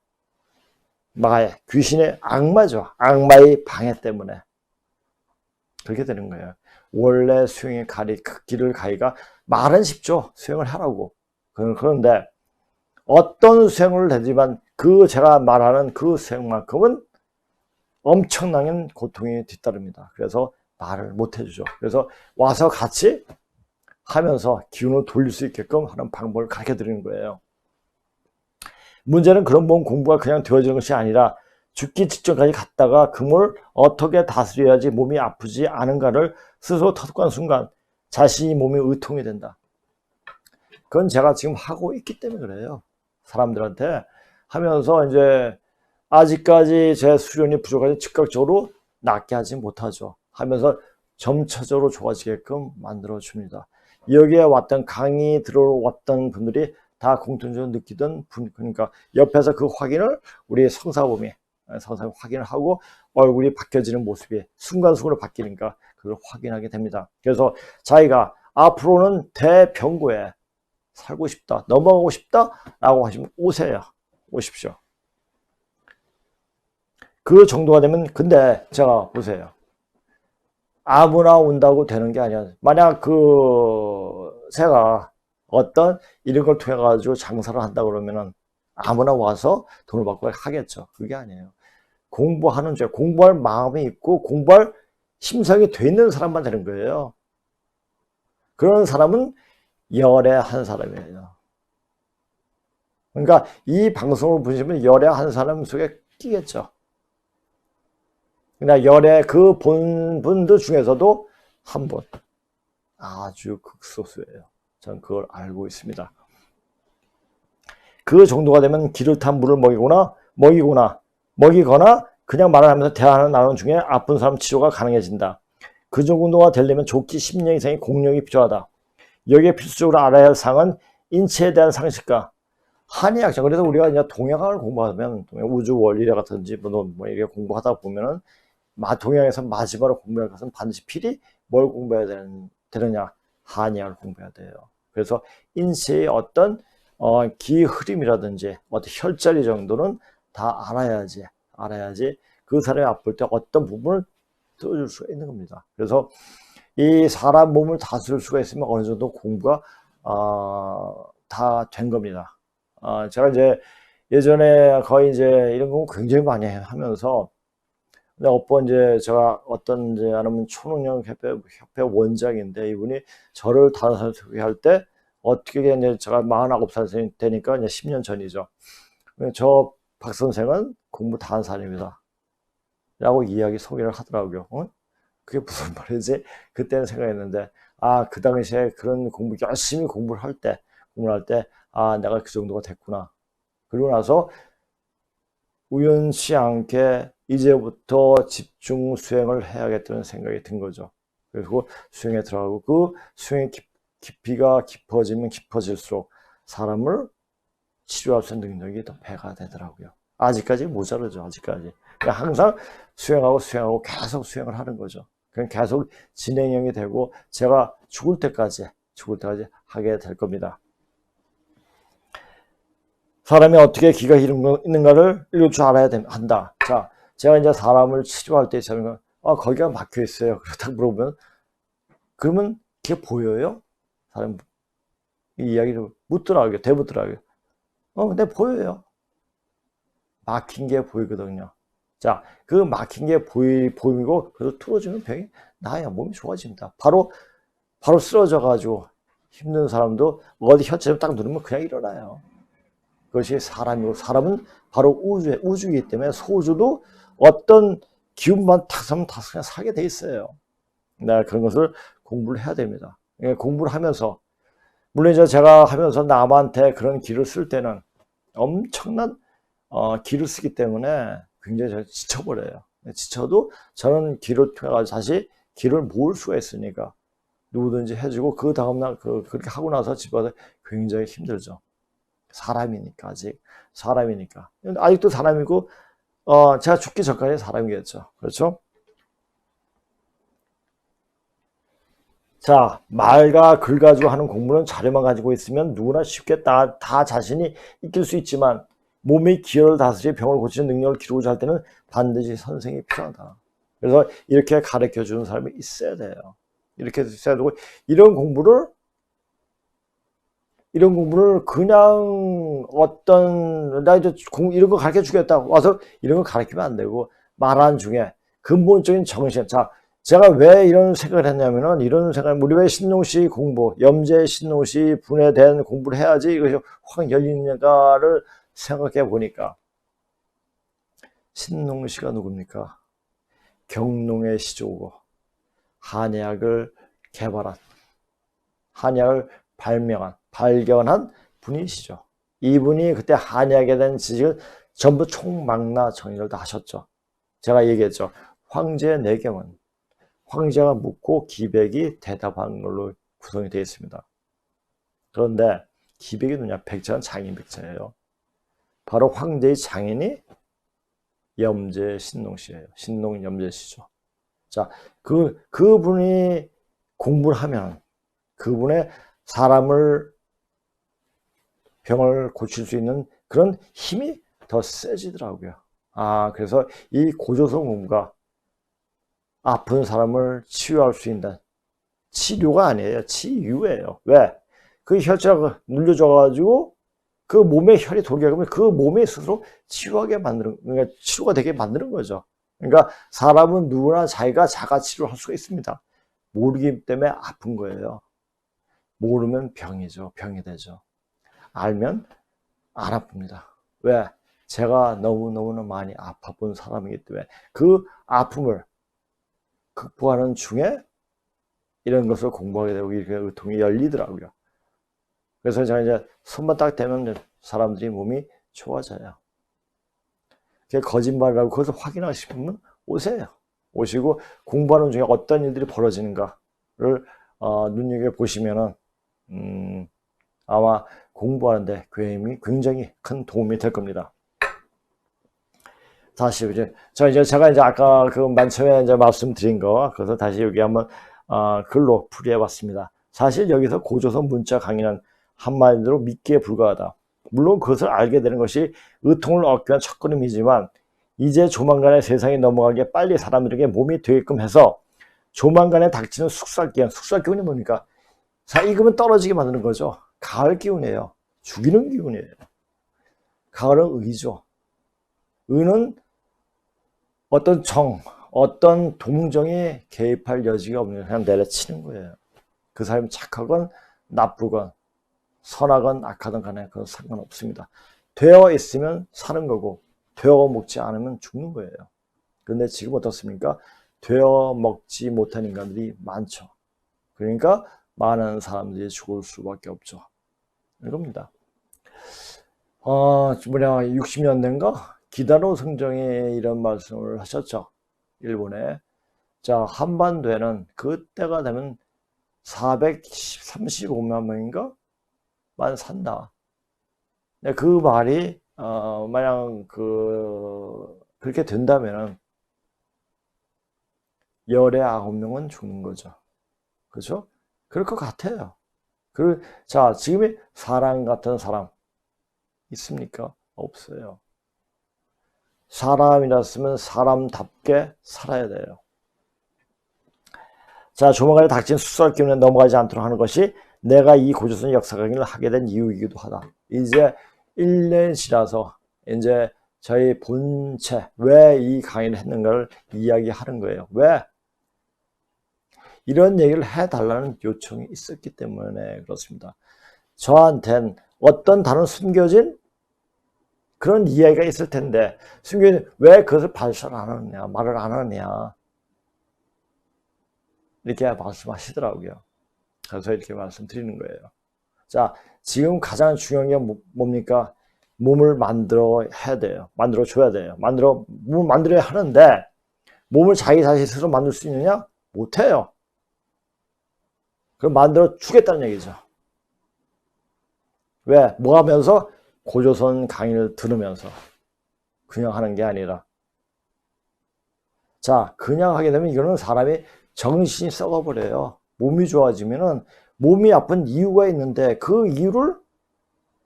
마의 귀신의 악마죠. 악마의 방해 때문에 그렇게 되는 거예요. 원래 수행의 길을 가기가 말은 쉽죠. 수행을 하라고. 그런데 어떤 수행을 되지만 그 제가 말하는 그 수행만큼은 엄청난 고통이 뒤따릅니다. 그래서 말을 못 해주죠. 그래서 와서 같이 하면서 기운을 돌릴 수 있게끔 하는 방법을 가르쳐 드리는 거예요. 문제는 그런 몸 공부가 그냥 되어지는 것이 아니라 죽기 직전까지 갔다가 그 몸을 어떻게 다스려야지 몸이 아프지 않은가를 스스로 터득한 순간 자신이 몸이 의통이 된다. 그건 제가 지금 하고 있기 때문에 그래요. 사람들한테 하면서 이제 아직까지 제 수련이 부족하지 즉각적으로 낫게 하지 못하죠. 하면서 점차적으로 좋아지게끔 만들어줍니다. 여기에 왔던 강의 들어왔던 분들이 다 공통적으로 느끼던 분, 그러니까 옆에서 그 확인을 우리 성사범이 확인을 하고 얼굴이 바뀌어지는 모습이 순간순간으로 바뀌니까 그걸 확인하게 됩니다. 그래서 자기가 앞으로는 대병고에 살고 싶다, 넘어가고 싶다 라고 하시면 오십시오. 그 정도가 되면, 근데 제가 보세요. 아무나 온다고 되는 게 아니야. 만약 제가 어떤 이런 걸 통해 가지고 장사를 한다 그러면은 아무나 와서 돈을 받고 하겠죠. 그게 아니에요. 공부하는 죄, 공부할 마음이 있고 공부할 심성이 돼 있는 사람만 되는 거예요. 그런 사람은 열에 한 사람이에요. 그러니까 이 방송을 보시면 열에 한 사람 속에 끼겠죠. 그러나 열의 그 본분들 중에서도 한 분, 아주 극소수예요. 전 그걸 알고 있습니다. 그 정도가 되면 기를 탄 물을 먹이거나 그냥 말을 하면서 대화하는 나누는 중에 아픈 사람 치료가 가능해진다. 그 정도가 되려면 좋기 10년 이상의 공력이 필요하다. 여기에 필수적으로 알아야 할 사항은 인체에 대한 상식과 한의학자. 그래서 우리가 이제 동양학을 공부하면 우주 원리라 같은지 뭐 이렇게 공부하다 보면은 동양에서 마지막으로 공부할 것은 반드시 필히 뭘 공부해야 되느냐? 한의학을 공부해야 돼요. 그래서 인체의 어떤 기 흐름이라든지 어떤 혈자리 정도는 다 알아야지 그 사람이 아플 때 어떤 부분을 들어줄 수가 있는 겁니다. 그래서 이 사람 몸을 다스릴 수가 있으면 어느 정도 공부가 다 된 겁니다. 제가 이제 예전에 거의 이제 이런 거 굉장히 많이 하면서, 근데 이제 제가 어떤 이제 아니면 초능력협회 원장인데 이분이 저를 다른 사람 소개할 때 어떻게 이제 제가 49살 되니까 이제 10년 전이죠. 저 박 선생은 공부 다 한 사람입니다. 라고 소개를 하더라고요. 그게 무슨 말이지? 그때는 생각했는데, 그 당시에 그런 열심히 공부를 할 때, 내가 그 정도가 됐구나. 그리고 나서 우연치 않게 이제부터 집중 수행을 해야겠다는 생각이 든 거죠. 그리고 수행에 들어가고 그 수행의 깊이가 깊어지면 깊어질수록 사람을 치료할 수 있는 능력이 더 배가 되더라고요. 아직까지 모자르죠. 아직까지. 그러니까 항상 수행하고 계속 수행을 하는 거죠. 그냥 계속 진행형이 되고 제가 죽을 때까지 하게 될 겁니다. 사람이 어떻게 기가 있는가를 읽을 줄 알아야 한다. 자, 제가 이제 사람을 치료할 때 있으면 거기가 막혀 있어요. 그렇다고 물어보면 그러면 그게 보여요? 사람 이 이야기를 묻더라고요. 대묻더라고요. 근데 보여요. 막힌 게 보이거든요. 자, 그 막힌 게 보이고 그래서 뚫어주면 병이 나아요. 몸이 좋아집니다. 바로 쓰러져 가지고 힘든 사람도 어디 혀처럼 딱 누르면 그냥 일어나요. 그것이 사람이고 사람은 바로 우주이기 때문에 소주도 어떤 기운만 탁 서면 다 그냥 살게 돼 있어요. 네, 그런 것을 공부를 해야 됩니다. 공부를 하면서 물론 이제 제가 하면서 남한테 그런 기를 쓸 때는 엄청난 기를 쓰기 때문에 굉장히 지쳐버려요. 지쳐도 저는 기를 통해 다시 기를 모을 수가 있으니까 누구든지 해주고 그 다음날 그렇게 하고 나서 집에 와서 굉장히 힘들죠. 사람이니까 아직도 사람이고 제가 죽기 전까지 사람이겠죠. 그렇죠? 자, 말과 글 가지고 하는 공부는 자료만 가지고 있으면 누구나 쉽게 다 자신이 익힐 수 있지만 몸의 기혈을 다스리 병을 고치는 능력을 기르고자 할 때는 반드시 선생이 필요하다. 그래서 이렇게 가르쳐 주는 사람이 있어야 돼요. 이렇게 있어야 되고 이런 공부를 그냥 나 이제 이런 거 가르쳐 주겠다 와서 이런 거 가르치면 안 되고 말하는 중에 근본적인 정신. 자, 제가 왜 이런 생각을 했냐면은 우리 왜 신농시 공부, 염제 신농시 분에 대한 공부를 해야지 이것이 확 열리는가를 생각해 보니까 신농시가 누굽니까? 경농의 시조고 한의학을 발견한 분이시죠. 이분이 그때 한의학에 대한 지식을 전부 총망라 정리를 다 하셨죠. 제가 얘기했죠. 황제의 내경은 황제가 묻고 기백이 대답한 걸로 구성이 되어 있습니다. 그런데 기백이 누구냐? 백자는 장인 백자예요. 바로 황제의 장인이 염제 신농씨예요. 신농 염제씨죠. 자, 그분이 공부를 하면 그분의 사람을 병을 고칠 수 있는 그런 힘이 더 세지더라고요. 그래서 이 고조선 공부가 아픈 사람을 치유할 수 있는 치료가 아니에요. 치유예요. 왜? 그 혈자가 눌려져가지고 그 몸에 혈이 돌게 하면 그 몸이 스스로 그러니까 치료가 되게 만드는 거죠. 그러니까 사람은 누구나 자기가 자가 치료를 할 수가 있습니다. 모르기 때문에 아픈 거예요. 모르면 병이죠. 병이 되죠. 알면 안 아픕니다. 왜? 제가 너무너무 많이 아파본 사람이기 때문에 그 아픔을 극복하는 중에 이런 것을 공부하게 되고 이렇게 의통이 열리더라고요. 그래서 제가 이제 손만 딱 대면 사람들이 몸이 좋아져요. 그게 거짓말이라고 그것을 확인하고 싶으면 오세요. 오시고 공부하는 중에 어떤 일들이 벌어지는가를 눈여겨보시면은 아마 공부하는데 굉장히 큰 도움이 될 겁니다. 다시 제가 이제 아까 그 맨 처음에 이제 말씀드린 거 그래서 다시 여기 한번 글로 풀이해봤습니다. 사실 여기서 고조선 문자 강의는 한마디로 믿기에 불과하다. 물론 그것을 알게 되는 것이 의통을 얻기 위한 첫걸음이지만 이제 조만간에 세상이 넘어가게 빨리 사람들에게 몸이 되게끔 해서 조만간에 닥치는 숙살기운이 뭡니까? 익으면 떨어지게 만드는 거죠. 가을 기운이에요. 죽이는 기운이에요. 가을은 의죠. 의는 어떤 동정에 개입할 여지가 없는 그냥 내려치는 거예요. 그 사람이 착하건 나쁘건 선하건 악하든 간에 그건 상관없습니다. 되어 있으면 사는 거고 되어 먹지 않으면 죽는 거예요. 그런데 지금 어떻습니까? 되어 먹지 못한 인간들이 많죠. 그러니까 많은 사람들이 죽을 수밖에 없죠. 이겁니다. 60년대인가? 기다로 성정이 이런 말씀을 하셨죠. 일본에 자, 한반도에는 그때가 되면 435만 명인가? 만 산다. 그 말이, 만약 그렇게 된다면은, 열에 9명은 죽는 거죠. 그죠? 그럴 것 같아요. 자, 지금의 사람 같은 사람, 있습니까? 없어요. 사람이랐으면 사람답게 살아야 돼요. 자, 조만간에 닥친 수수할 기운에 넘어가지 않도록 하는 것이 내가 이 고조선 역사 강의를 하게 된 이유이기도 하다. 이제 1년 지나서 이제 저희 본체, 왜 이 강의를 했는가를 이야기하는 거예요. 왜? 이런 얘기를 해달라는 요청이 있었기 때문에 그렇습니다. 저한텐 어떤 다른 숨겨진 그런 이야기가 있을 텐데 숨겨진 왜 그것을 발설 안 하느냐, 말을 안 하느냐 이렇게 말씀하시더라고요. 그래서 이렇게 말씀드리는 거예요. 자, 지금 가장 중요한 게 뭡니까? 몸을 만들어야 돼요. 만들어줘야 돼요. 몸을 만들어야 하는데 몸을 자기 자신 스스로 만들 수 있느냐? 못해요. 그럼 만들어 주겠다는 얘기죠. 왜? 뭐 하면서? 고조선 강의를 들으면서. 그냥 하는 게 아니라. 자, 그냥 하게 되면 이거는 사람이 정신이 썩어버려요. 몸이 좋아지면은 몸이 아픈 이유가 있는데 그 이유를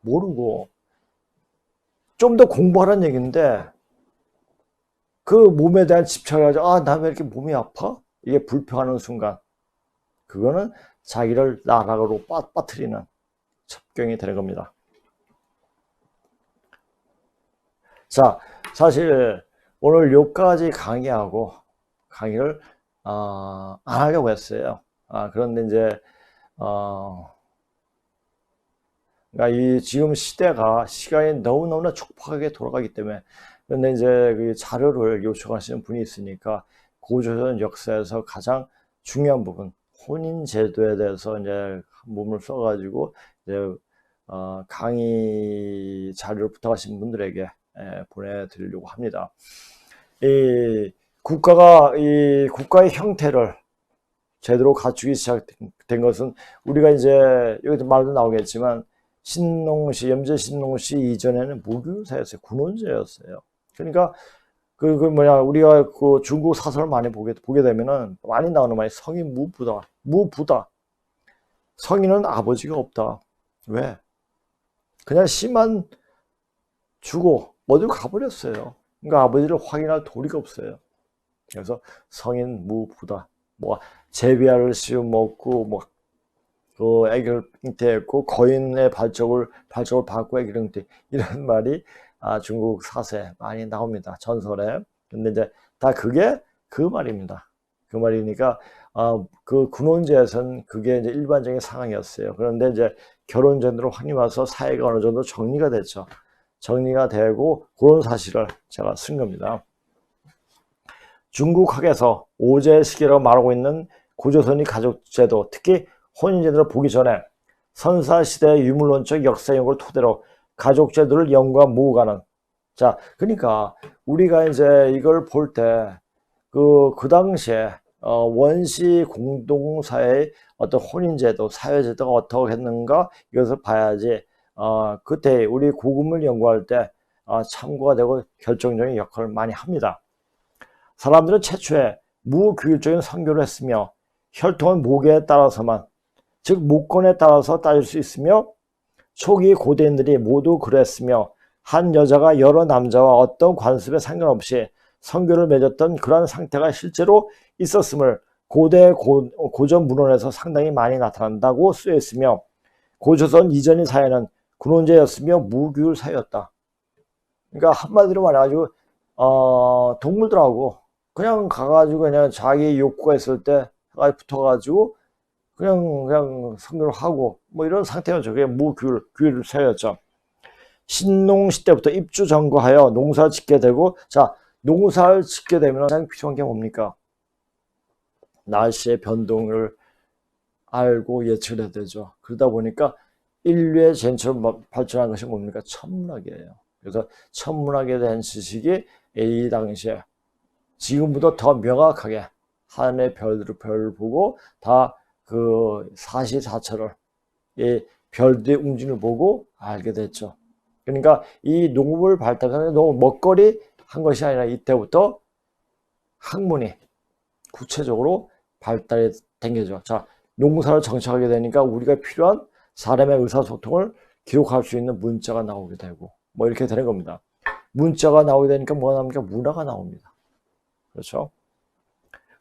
모르고 좀 더 공부하라는 얘기인데 그 몸에 대한 집착을 가지고 아, 나 왜 이렇게 몸이 아파? 이게 불평하는 순간 그거는 자기를 나락으로 빠뜨리는 첩경이 되는 겁니다. 자, 사실 오늘 여기까지 강의를 안 하려고 했어요. 그런데 이제 그러니까 이 지금 시간이 너무너무나 촉박하게 돌아가기 때문에 그런데 이제 그 자료를 요청하시는 분이 있으니까 고조선 역사에서 가장 중요한 부분 혼인 제도에 대해서 이제 몸을 써가지고 이제 강의 자료를 부탁하신 분들에게 보내드리려고 합니다. 이 국가의 형태를 제대로 갖추기 시작된 것은 우리가 이제 여기도 말도 나오겠지만 염제 신농시 이전에는 무교사였어요. 군원제였어요. 그러니까 우리가 그 중국 사설을 많이 보게 되면은 많이 나오는 말이 성이 무부다. 성인은 아버지가 없다. 왜? 그냥 씨만 주고 어디로 가버렸어요. 그러니까 아버지를 확인할 도리가 없어요. 그래서 성인 무부다. 뭐 제비알을 씌워 먹고 그 애기를 잉태했고 거인의 발족을 받고 애기를 잉태 이런 말이 중국 사서에 많이 나옵니다. 전설에. 근데 이제 다 그게 그 말입니다. 그 말이니까 그 군원제에서는 그게 이제 일반적인 상황이었어요. 그런데 이제 결혼 전으로 확립 와서 사회가 어느 정도 정리가 됐죠. 정리가 되고 그런 사실을 제가 쓴 겁니다. 중국학에서 오제시기라고 말하고 있는 고조선의 가족제도, 특히 혼인제도를 보기 전에 선사시대의 유물론적 역사 연구를 토대로 가족제도를 연구한 모호가는 자, 그러니까 우리가 이제 이걸 볼 때 그 당시에 원시 공동사회의 어떤 혼인제도, 사회제도가 어떻게 했는가 이것을 봐야지 그때 우리 고금을 연구할 때 참고가 되고 결정적인 역할을 많이 합니다. 사람들은 최초에 무규율적인 선교를 했으며 혈통은 모계에 따라서만 즉 목건에 따라서 따질 수 있으며 초기 고대인들이 모두 그랬으며 한 여자가 여러 남자와 어떤 관습에 상관없이 선교를 맺었던 그러한 상태가 실제로 있었음을 고대 고전 문헌에서 상당히 많이 나타난다고 쓰여있으며 고조선 이전의 사회는 군원제였으며 무규율 사회였다. 그러니까 한마디로 말해가지고 동물들하고 그냥 가가지고 그냥 자기 욕구가 있을 때 붙어가지고 그냥 선교를 하고 뭐 이런 상태였죠. 그게 무규율 사회였죠. 신농시 때부터 입주전거하여 농사를 짓게 되고 자 농사를 짓게 되면 가장 필요한 게 뭡니까? 날씨의 변동을 알고 예측을 해야 되죠. 그러다 보니까 인류의 제인처럼 발전한 것이 뭡니까? 천문학이에요. 그래서 천문학에 대한 지식이 이 당시에 지금보다 더 명확하게 하늘의 별을 보고 다 그 사시사철을 이 별들의 움직임을 보고 알게 됐죠. 그러니까 이 농업을 발달하는 너무 먹거리 한 것이 아니라 이때부터 학문이 구체적으로 발달이 된 거죠. 자, 농사를 정착하게 되니까 우리가 필요한 사람의 의사소통을 기록할 수 있는 문자가 나오게 되고 뭐 이렇게 되는 겁니다. 문자가 나오게 되니까 뭐가 나옵니까? 문화가 나옵니다. 그렇죠?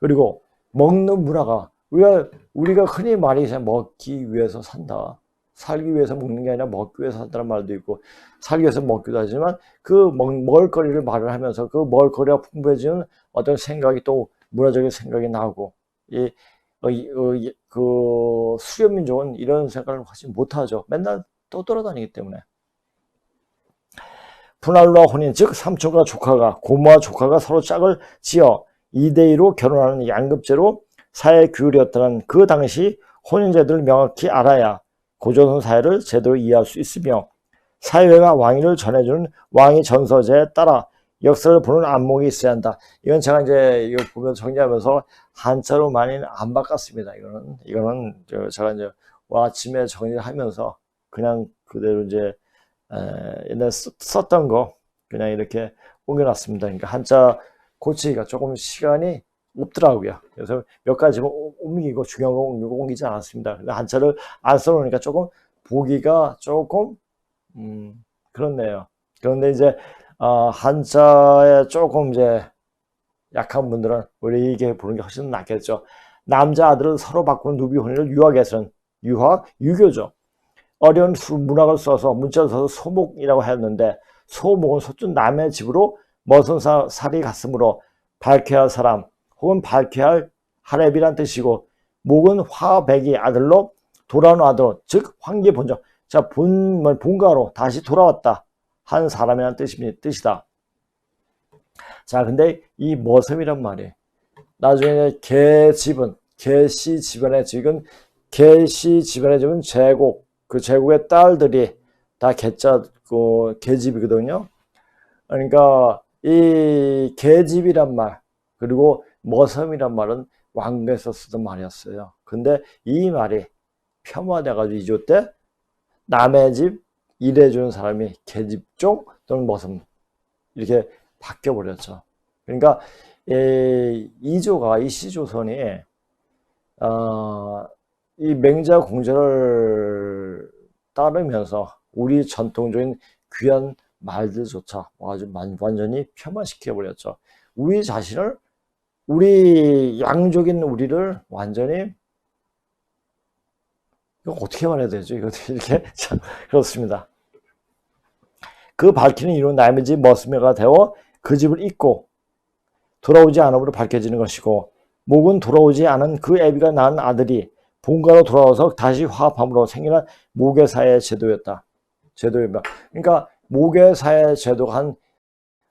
그리고 먹는 문화가 우리가 흔히 말이 먹기 위해서 산다. 살기 위해서 먹는 게 아니라 먹기 위해서 산다는 말도 있고 살기 위해서 먹기도 하지만 그 먹을거리를 말을 하면서 그 먹을거리가 풍부해지는 어떤 생각이 또 문화적인 생각이 나고 그 수렵민족은 이런 생각을 하지 못하죠. 맨날 떠돌아다니기 때문에. 분할과 혼인, 즉 삼촌과 조카가 고모와 조카가 서로 짝을 지어 2대2로 결혼하는 양급제로 사회 규율이었다는 그 당시 혼인제도를 명확히 알아야 고조선 사회를 제대로 이해할 수 있으며 사회가 왕위를 전해주는 왕위 전서제에 따라 역사를 보는 안목이 있어야 한다. 이건 제가 이제 이거 보면 정리하면서 한자로 많이는 안 바꿨습니다. 이거는 제가 이제 아침에 정리를 하면서 그냥 그대로 이제 옛날에 썼던 거 그냥 이렇게 옮겨놨습니다. 그러니까 한자 고치기가 조금 시간이 없더라고요. 그래서 몇 가지 옮기고 중요한 거 옮기지 않았습니다. 근데 한자를 안 써놓으니까 조금 보기가 조금 그렇네요. 그런데 이제 한자에 조금 이제 약한 분들은 우리 이게 보는 게 훨씬 낫겠죠. 남자 아들은 서로 바꾸는 누비혼인을 유학에서는 유교죠. 어려운 문학을 써서 문자를 써서 소목이라고 했는데 소목은 소준 남의 집으로 머선 살이 갔으므로 밝혀야 할 사람 혹은 밝혀야 할 하랩이란 뜻이고 목은 화백이 아들로 돌아온 아들 즉 황기 본정 자 본가로 다시 돌아왔다 한 사람이라는 뜻이다. 자 근데 이 머섬이란 말이 나중에 개씨 집안의 집은 개씨 집안의 집은 제국 그 제국의 딸들이 다 계집이거든요. 그러니까 이 계집이란 말 그리고 머섬이란 말은 왕궁에서 쓰던 말이었어요. 근데 이 말이 폄하돼가지고 2조 때 남의 집 일해주는 사람이 계집종 또는 머섬 이렇게 바뀌어버렸죠. 그러니까 이 시조선이 이 맹자 공제를 따르면서 우리 전통적인 귀한 말들조차 아주 완전히 폄하시켜버렸죠. 우리 자신을 우리 양족인 우리를 완전히 이거 어떻게 말해야 되죠? 이거 이렇게 참 그렇습니다. 그 밝히는 이유는 남의 집 머스매가 되어 그 집을 잇고 돌아오지 않음으로 밝혀지는 것이고 목은 돌아오지 않은 그 애비가 낳은 아들이 본가로 돌아와서 다시 화합함으로 생기는 모계사의 제도였다. 제도입니다. 그러니까 모계사의 제도가 한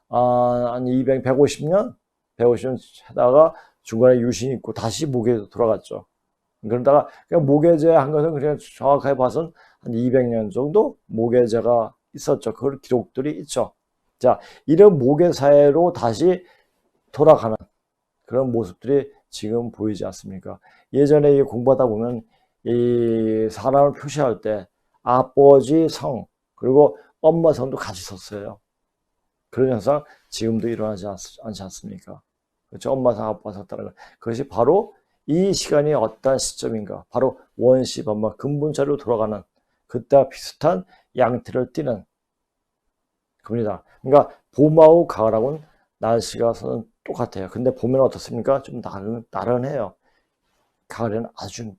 150년 하다가 중간에 유신이 있고 다시 모계로 돌아갔죠. 그러다가 모계제 한 것은 그냥 정확하게 봐서는 한 200년 정도 모계제가 있었죠. 그 기록들이 있죠. 자, 이런 모계사회로 다시 돌아가는 그런 모습들이 지금 보이지 않습니까? 예전에 공부하다 보면 이 사람을 표시할 때 아버지 성 그리고 엄마 성도 같이 썼어요. 그런 현상 지금도 일어나지 않지 않습니까? 그렇죠? 엄마 성, 아빠 성 따르는 그것이 바로 이 시간이 어떤 시점인가? 바로 원시 반마 근본자로 돌아가는 그때와 비슷한 양태를 띠는 겁니다. 그러니까 봄하고 가을하고는 날씨가 똑같아요. 근데 봄에는 어떻습니까? 좀 나른해요. 가을에는 아주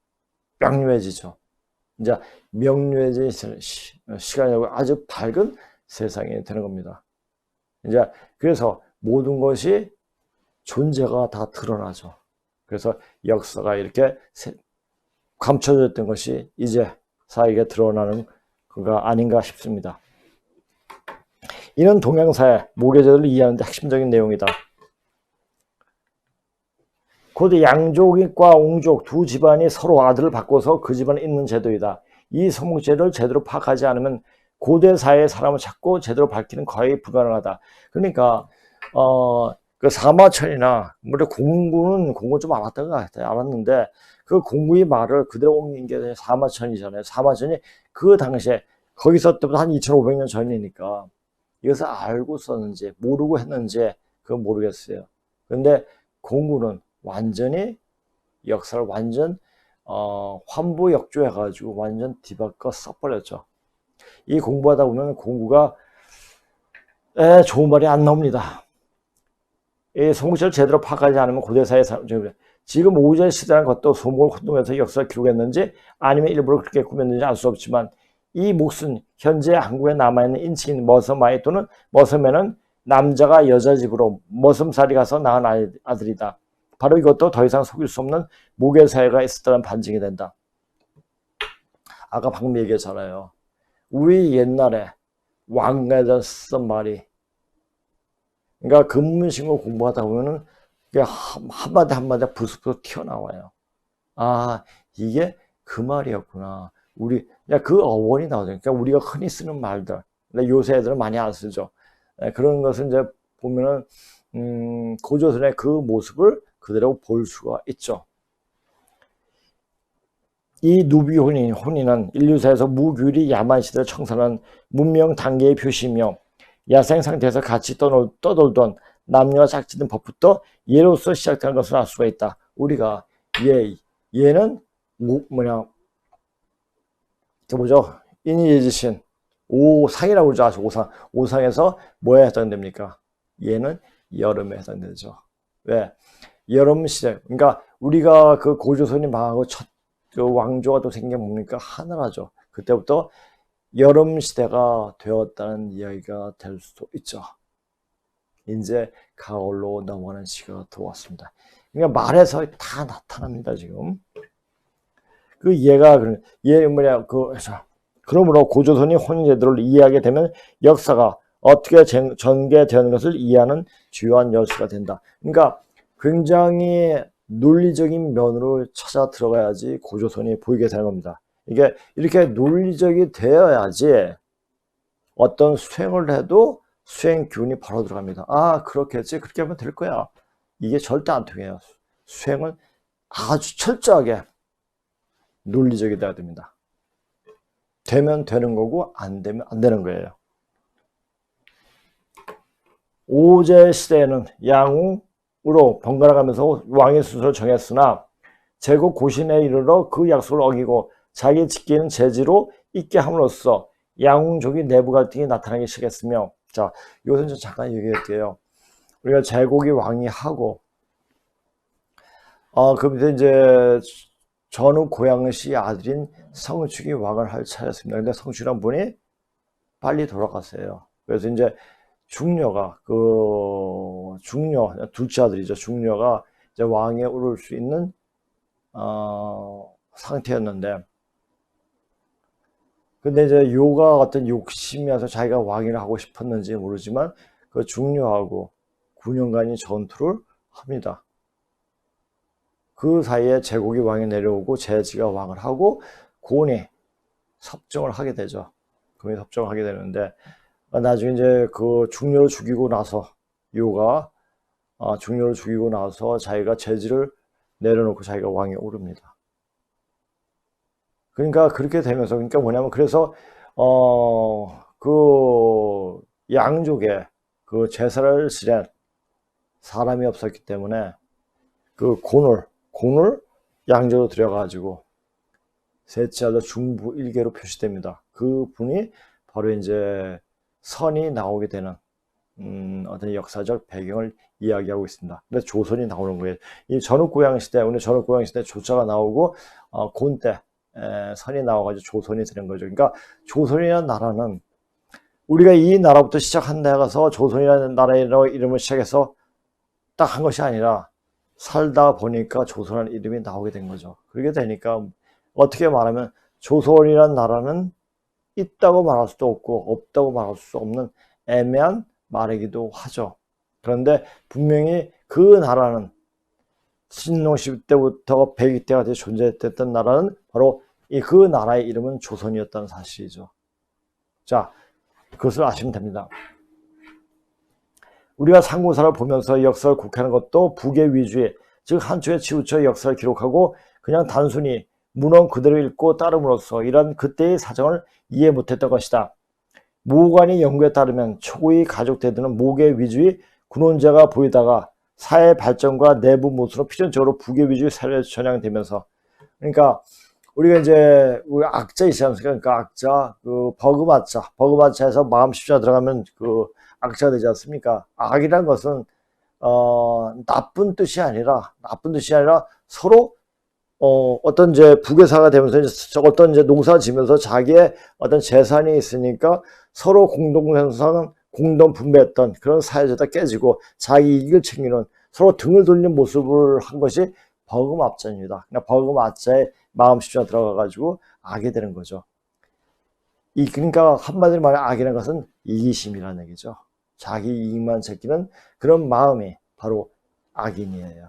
명료해지죠. 이제 명료해진 시간이라고 아주 밝은 세상이 되는 겁니다. 이제 그래서 모든 것이 존재가 다 드러나죠. 그래서 역사가 이렇게 감춰졌던 것이 이제 사회에 드러나는 그가 아닌가 싶습니다. 이는 동양사의 모계제도를 이해하는 데 핵심적인 내용이다. 곧 양족과 옹족 두 집안이 서로 아들을 바꿔서 그 집안에 있는 제도이다. 이 소목제를 제대로 파악하지 않으면 고대 사회의 사람을 찾고 제대로 밝히는 거의 불가능하다. 그러니까 그 사마천이나 물론 공구 좀 알았던 것 같아요. 알았는데 그 공구의 말을 그대로 옮긴 게 사마천이잖아요. 사마천이 그 당시에 거기서 때부터 한 2500년 전이니까 이것을 알고 썼는지 모르고 했는지 그건 모르겠어요. 근데 공구는 완전히 역사를 완전 환부역조해가지고 완전 뒤바꿔 써버렸죠. 이 공부하다 보면 공구가 좋은 말이 안 나옵니다. 이 성국시를 제대로 파악하지 않으면 고대사의 지금 오제 시대라는 것도 소목을 혼동해서 역사를 기록했는지 아니면 일부러 그렇게 꾸몄는지 알 수 없지만 이 몫은 현재 한국에 남아있는 인치인 머섬아이 또는 머섬에는 남자가 여자 집으로 머슴살이 가서 낳은 아들이다. 바로 이것도 더 이상 속일 수 없는 모계사회가 있었다는 반증이 된다. 아까 방금 얘기했잖아요. 우리 옛날에 왕가에다 쓴 말이, 그러니까 근문신고 공부하다 보면은 한마디 한마디 부스부스 튀어나와요. 아, 이게 그 말이었구나. 그 어원이 나오죠. 그러니까 우리가 흔히 쓰는 말들. 근데 요새 애들은 많이 안 쓰죠. 그런 것을 이제 보면은, 고조선의 그 모습을 그대로 볼 수가 있죠. 이 누비 혼인은 인류사에서 무규리 야만 시대를 청산한 문명 단계의 표시이며 야생 상태에서 같이 떠돌던 남녀가 짝짓는 법부터 예로서 시작된 것을 알 수가 있다. 우리가 얘는 인이예지신 오상이라고 그러죠. 오상에서 뭐에 해당됩니까? 얘는 여름에 해당되죠. 왜? 여름 시대. 그러니까 우리가 그 고조선이 망하고 첫 그 왕조가 또 생긴 뭡니까? 하늘하죠. 그때부터 여름 시대가 되었다는 이야기가 될 수도 있죠. 이제 가을로 넘어가는 시기가 들어왔습니다. 그러니까 말에서 다 나타납니다, 지금. 그러므로 고조선이 혼인제도를 이해하게 되면 역사가 어떻게 전개되는 것을 이해하는 주요한 열쇠가 된다. 그러니까 굉장히 논리적인 면으로 찾아 들어가야지 고조선이 보이게 되는 겁니다. 이게 이렇게 논리적이 되어야지 어떤 수행을 해도 수행 기운이 바로 들어갑니다. 아, 그렇겠지. 그렇게 하면 될 거야. 이게 절대 안 통해요. 수행은 아주 철저하게 논리적이 돼야 됩니다. 되면 되는 거고 안 되면 안 되는 거예요. 오제 시대에는 양웅으로 번갈아가면서 왕의 순서를 정했으나 제국 고신에 이르러 그 약속을 어기고 자기 지키는 제지로 있게 함으로써 양웅족이 내부 갈등이 나타나기 시작했으며, 자, 이것은 좀 잠깐 얘기할게요. 우리가 제국이 왕이 하고 그 밑에 이제 전후 고양시 아들인 성축이 왕을 할 차례였습니다. 근데 성축이란 분이 빨리 돌아갔어요. 그래서 이제 중녀가 둘째 아들이죠. 중녀가 이제 왕에 오를 수 있는 상태였는데, 근데 이제 요가 어떤 욕심이 와서 자기가 왕위를 하고 싶었는지 모르지만 그 중녀하고 9년간의 전투를 합니다. 그 사이에 제국이 왕이 내려오고 제지가 왕을 하고 고은이 섭정을 하게 되죠. 고은이 섭정을 하게 되는데, 나중에 이제 그 중녀를 죽이고 나서 요가 중녀를 죽이고 나서 자기가 제지를 내려놓고 자기가 왕에 오릅니다. 그러니까 그렇게 되면서, 그러니까 뭐냐면, 그래서 그 양족에 그 제사를 지낸 사람이 없었기 때문에 그 곤을 양족으로 들여가지고 셋째 아들 중부 일계로 표시됩니다. 그 분이 바로 이제 선이 나오게 되는 어떤 역사적 배경을 이야기하고 있습니다. 근데 조선이 나오는 거예요. 이 전후고양시대, 오늘 전후고양시대 조자가 나오고 곤 때 선이 나와가지고 조선이 되는 거죠. 그러니까 조선이라는 나라는 우리가 이 나라부터 시작한 데 가서 조선이라는 나라의 이름을 시작해서 딱 한 것이 아니라 살다 보니까 조선이라는 이름이 나오게 된 거죠. 그렇게 되니까 어떻게 말하면 조선이라는 나라는 있다고 말할 수도 없고 없다고 말할 수 없는 애매한 말이기도 하죠. 그런데 분명히 그 나라는 신농시 때부터 백위 때까지 존재했던 나라는 바로 그 나라의 이름은 조선이었다는 사실이죠. 자, 그것을 아시면 됩니다. 우리가 상고사를 보면서 역사를 곡해하는 것도 북의 위주의, 즉 한초에 치우쳐 역사를 기록하고 그냥 단순히 문헌 그대로 읽고 따름으로써 이런 그때의 사정을 이해 못했던 것이다. 모관의 연구에 따르면 초고의 가족 대도는 목의 위주의 군혼제가 보이다가 사회 발전과 내부 모순으로 필연적으로 북의 위주의 사회로 전향되면서, 그러니까 우리가 이제 우리 악자 있지 않습니까? 그러니까 악자, 그 버그마차에서 마음 십자 들어가면 그 악자가 되지 않습니까? 악이란 것은 나쁜 뜻이 아니라 서로 어떤 이제 부교사가 되면서 어떤 이제 농사 지면서 자기의 어떤 재산이 있으니까 서로 공동생산, 공동 분배했던 그런 사회제가 깨지고 자기 이익을 챙기는, 서로 등을 돌리는 모습을 한 것이 버금압자입니다. 그러니까 버금압자의 마음 십자가 들어가가지고 악이 되는 거죠. 그러니까 한마디로 말해 악이라는 것은 이기심이라는 얘기죠. 자기 이익만 챙기는 그런 마음이 바로 악인이에요.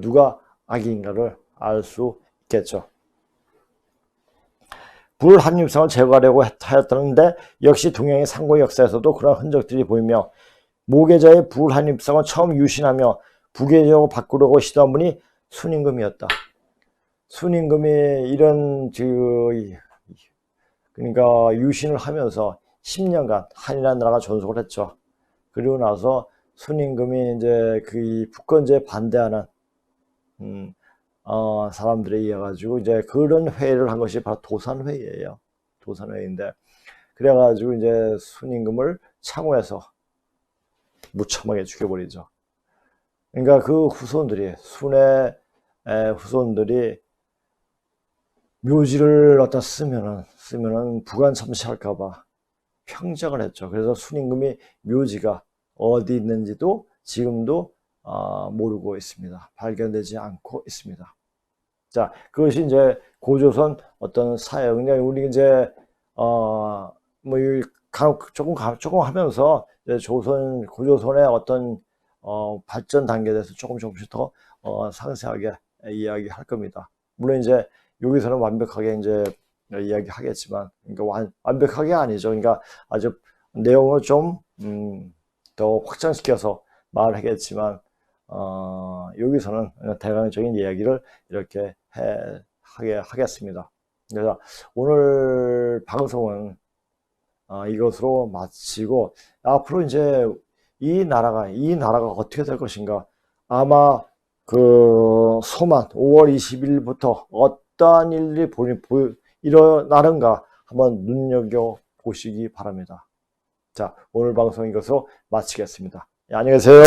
누가 악인가를 알 수 있겠죠. 불한입성을 제거하려고 하였다는데 역시 동양의 상고 역사에서도 그런 흔적들이 보이며, 모계자의 불한입성을 처음 유신하며 부계적으로 바꾸려고 시도한 분이 순임금이었다. 순임금이 이런 그러니까 유신을 하면서 10년간 한이라는 나라가 존속을 했죠. 그리고 나서 순임금이 이제 그 북건제에 반대하는 사람들에 의해 가지고 이제 그런 회의를 한 것이 바로 도산회의예요. 도산회의인데, 그래가지고 이제 순임금을 창호에서 무참하게 죽여버리죠. 그러니까 그 후손들이, 순의 후손들이 묘지를 갖다 쓰면은 부관참시할까봐 평정을 했죠. 그래서 순임금이 묘지가 어디 있는지도 지금도 모르고 있습니다. 발견되지 않고 있습니다. 자, 그것이 이제 고조선 어떤 사회, 그냥 우리 이제 조금 하면서 이제 고조선의 어떤 발전 단계에 대해서 조금씩 더 상세하게 이야기할 겁니다. 물론 이제 여기서는 완벽하게 이제 이야기하겠지만, 그러니까 완벽하게 아니죠. 그러니까 아주 내용을 좀 더 확장시켜서 말하겠지만, 여기서는 대강적인 이야기를 이렇게 하겠습니다. 그래서 오늘 방송은 이것으로 마치고, 앞으로 이제 이 나라가 어떻게 될 것인가, 아마 그 소만 5월 20일부터 어떠한 일이 일어나는가 한번 눈여겨 보시기 바랍니다. 자, 오늘 방송 이것으로 마치겠습니다. 네, 안녕히 계세요.